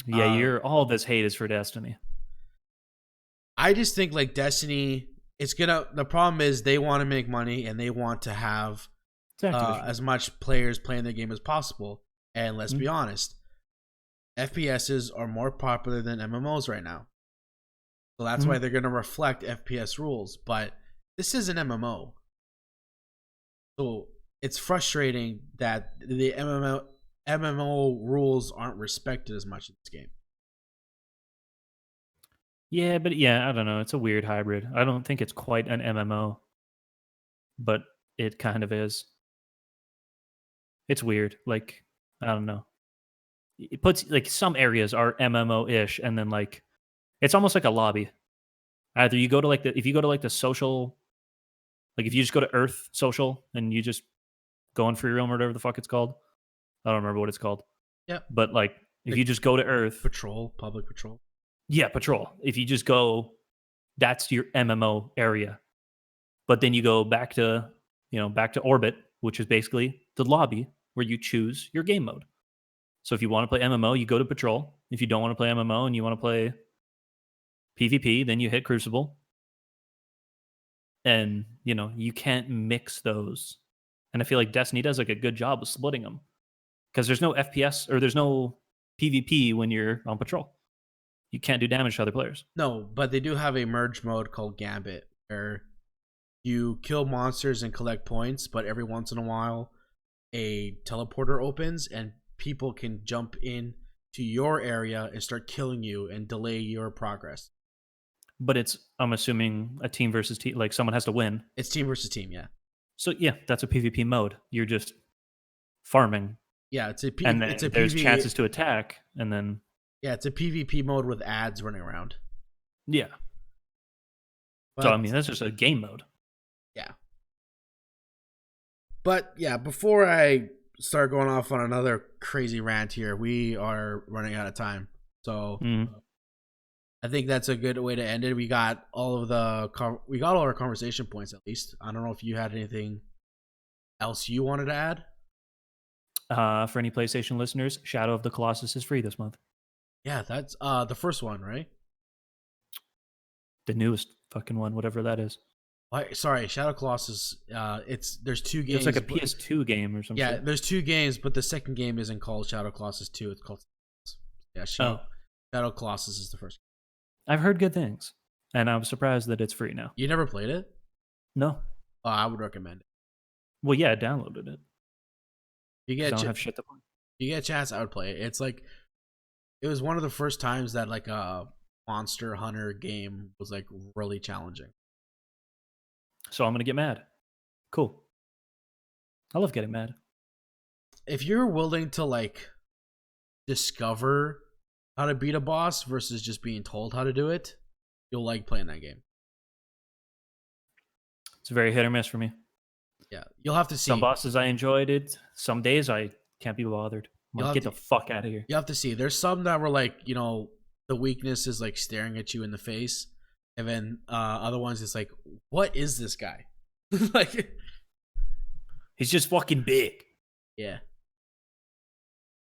Yeah, all this hate is for Destiny. I just think like Destiny, the problem is they want to make money and they want to have as much players playing the game as possible. And let's be honest, FPSs are more popular than MMOs right now. So that's why they're going to reflect FPS rules. But this is an MMO. So it's frustrating that the MMO rules aren't respected as much in this game. Yeah, but yeah, I don't know. It's a weird hybrid. I don't think it's quite an MMO, but it kind of is. It's weird. Like, I don't know. It puts like some areas are MMO-ish, and then like it's almost like a lobby. Either you go to if you go to like the social, like if you just go to Earth social and you just go on free roam or whatever the fuck it's called. I don't remember what it's called. Yeah. But like if you just go to Earth. Public patrol. Yeah, patrol. If you just go, that's your MMO area. But then you go back to orbit, which is basically the lobby where you choose your game mode. So if you want to play MMO, you go to patrol. If you don't want to play MMO and you want to play PvP, then you hit Crucible. And, you can't mix those. And I feel like Destiny does like a good job of splitting them. Because there's no FPS or there's no PvP when you're on patrol. You can't do damage to other players. No, but they do have a merge mode called Gambit where you kill monsters and collect points, but every once in a while a teleporter opens and people can jump in to your area and start killing you and delay your progress. But it's, I'm assuming, a team versus team. Like someone has to win. It's team versus team, yeah. So yeah, that's a PvP mode. You're just farming. Yeah, it's a there's chances to attack, and then it's a PvP mode with ads running around. Yeah. But, so I mean, that's just a game mode. Yeah. But yeah, before I start going off on another crazy rant here, we are running out of time. So I think that's a good way to end it. We got all our conversation points at least. I don't know if you had anything else you wanted to add. For any PlayStation listeners, Shadow of the Colossus is free this month. Yeah, that's the first one, right? The newest fucking one, whatever that is. Sorry, Shadow Colossus. There's two games. It's like a PS2 game or something. Yeah, there's two games, but the second game isn't called Shadow Colossus 2. It's called Shadow Colossus is the first. I've heard good things, and I'm surprised that it's free now. You never played it? No. Oh, I would recommend it. Well, yeah, I downloaded it. You get don't have shit to play. You get a chance, I would play it. It's like it was one of the first times that like a Monster Hunter game was like really challenging. So I'm gonna get mad. Cool. I love getting mad. If you're willing to like discover how to beat a boss versus just being told how to do it, you'll like playing that game. It's very hit or miss for me. Yeah, you'll have to see. Some bosses I enjoyed it. Some days I can't be bothered. Get the fuck out of here. You have to see. There's some that were like, the weakness is like staring at you in the face. And then other ones, it's like, what is this guy? Like, he's just fucking big. Yeah.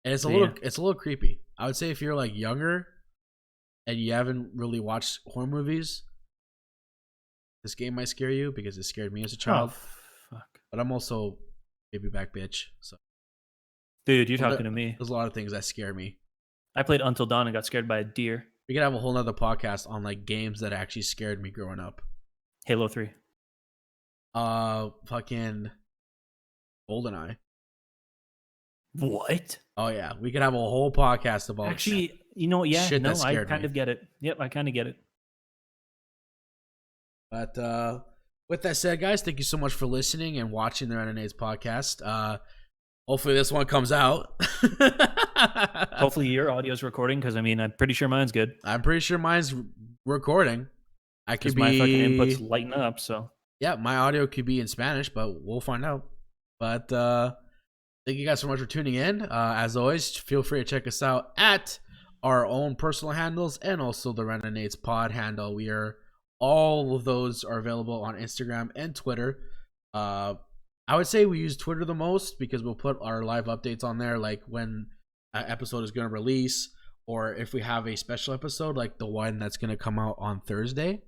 And it's a little creepy. I would say if you're like younger and you haven't really watched horror movies, this game might scare you because it scared me as a child. Oh, fuck. But I'm also baby back bitch. So, dude, you're talking to me. There's a lot of things that scare me. I played Until Dawn and got scared by a deer. We could have a whole nother podcast on like games that actually scared me growing up. Halo 3. Fucking GoldenEye. What? Oh yeah, we could have a whole podcast about. Actually, you know, yeah, shit no, that I scared kind me. of get it. Yep, I kind of get it. But with that said, guys, thank you so much for listening and watching the Random Nades podcast. Hopefully this one comes out. Hopefully your audio's recording, because I mean, I'm pretty sure mine's good. I'm pretty sure mine's recording. I could be my fucking inputs lighten up. So yeah, my audio could be in Spanish, but we'll find out. But thank you guys so much for tuning in. As always, feel free to check us out at our own personal handles and also the Random Nades pod handle. All of those are available on Instagram and Twitter. I would say we use Twitter the most because we'll put our live updates on there, like when an episode is going to release, or if we have a special episode, like the one that's going to come out on Thursday.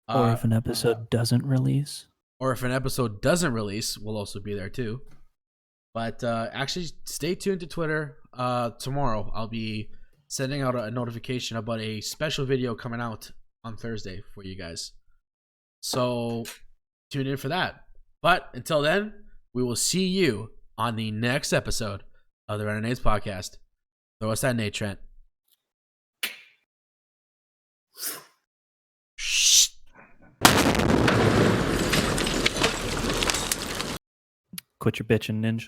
Or if an episode doesn't release. Or if an episode doesn't release, we'll also be there too. But actually, stay tuned to Twitter. Tomorrow, I'll be sending out a notification about a special video coming out on Thursday for you guys. So tune in for that. But until then, we will see you on the next episode of the Random Nades podcast. Throw us that Nate, Trent. Shh. Quit your bitching, Ninja.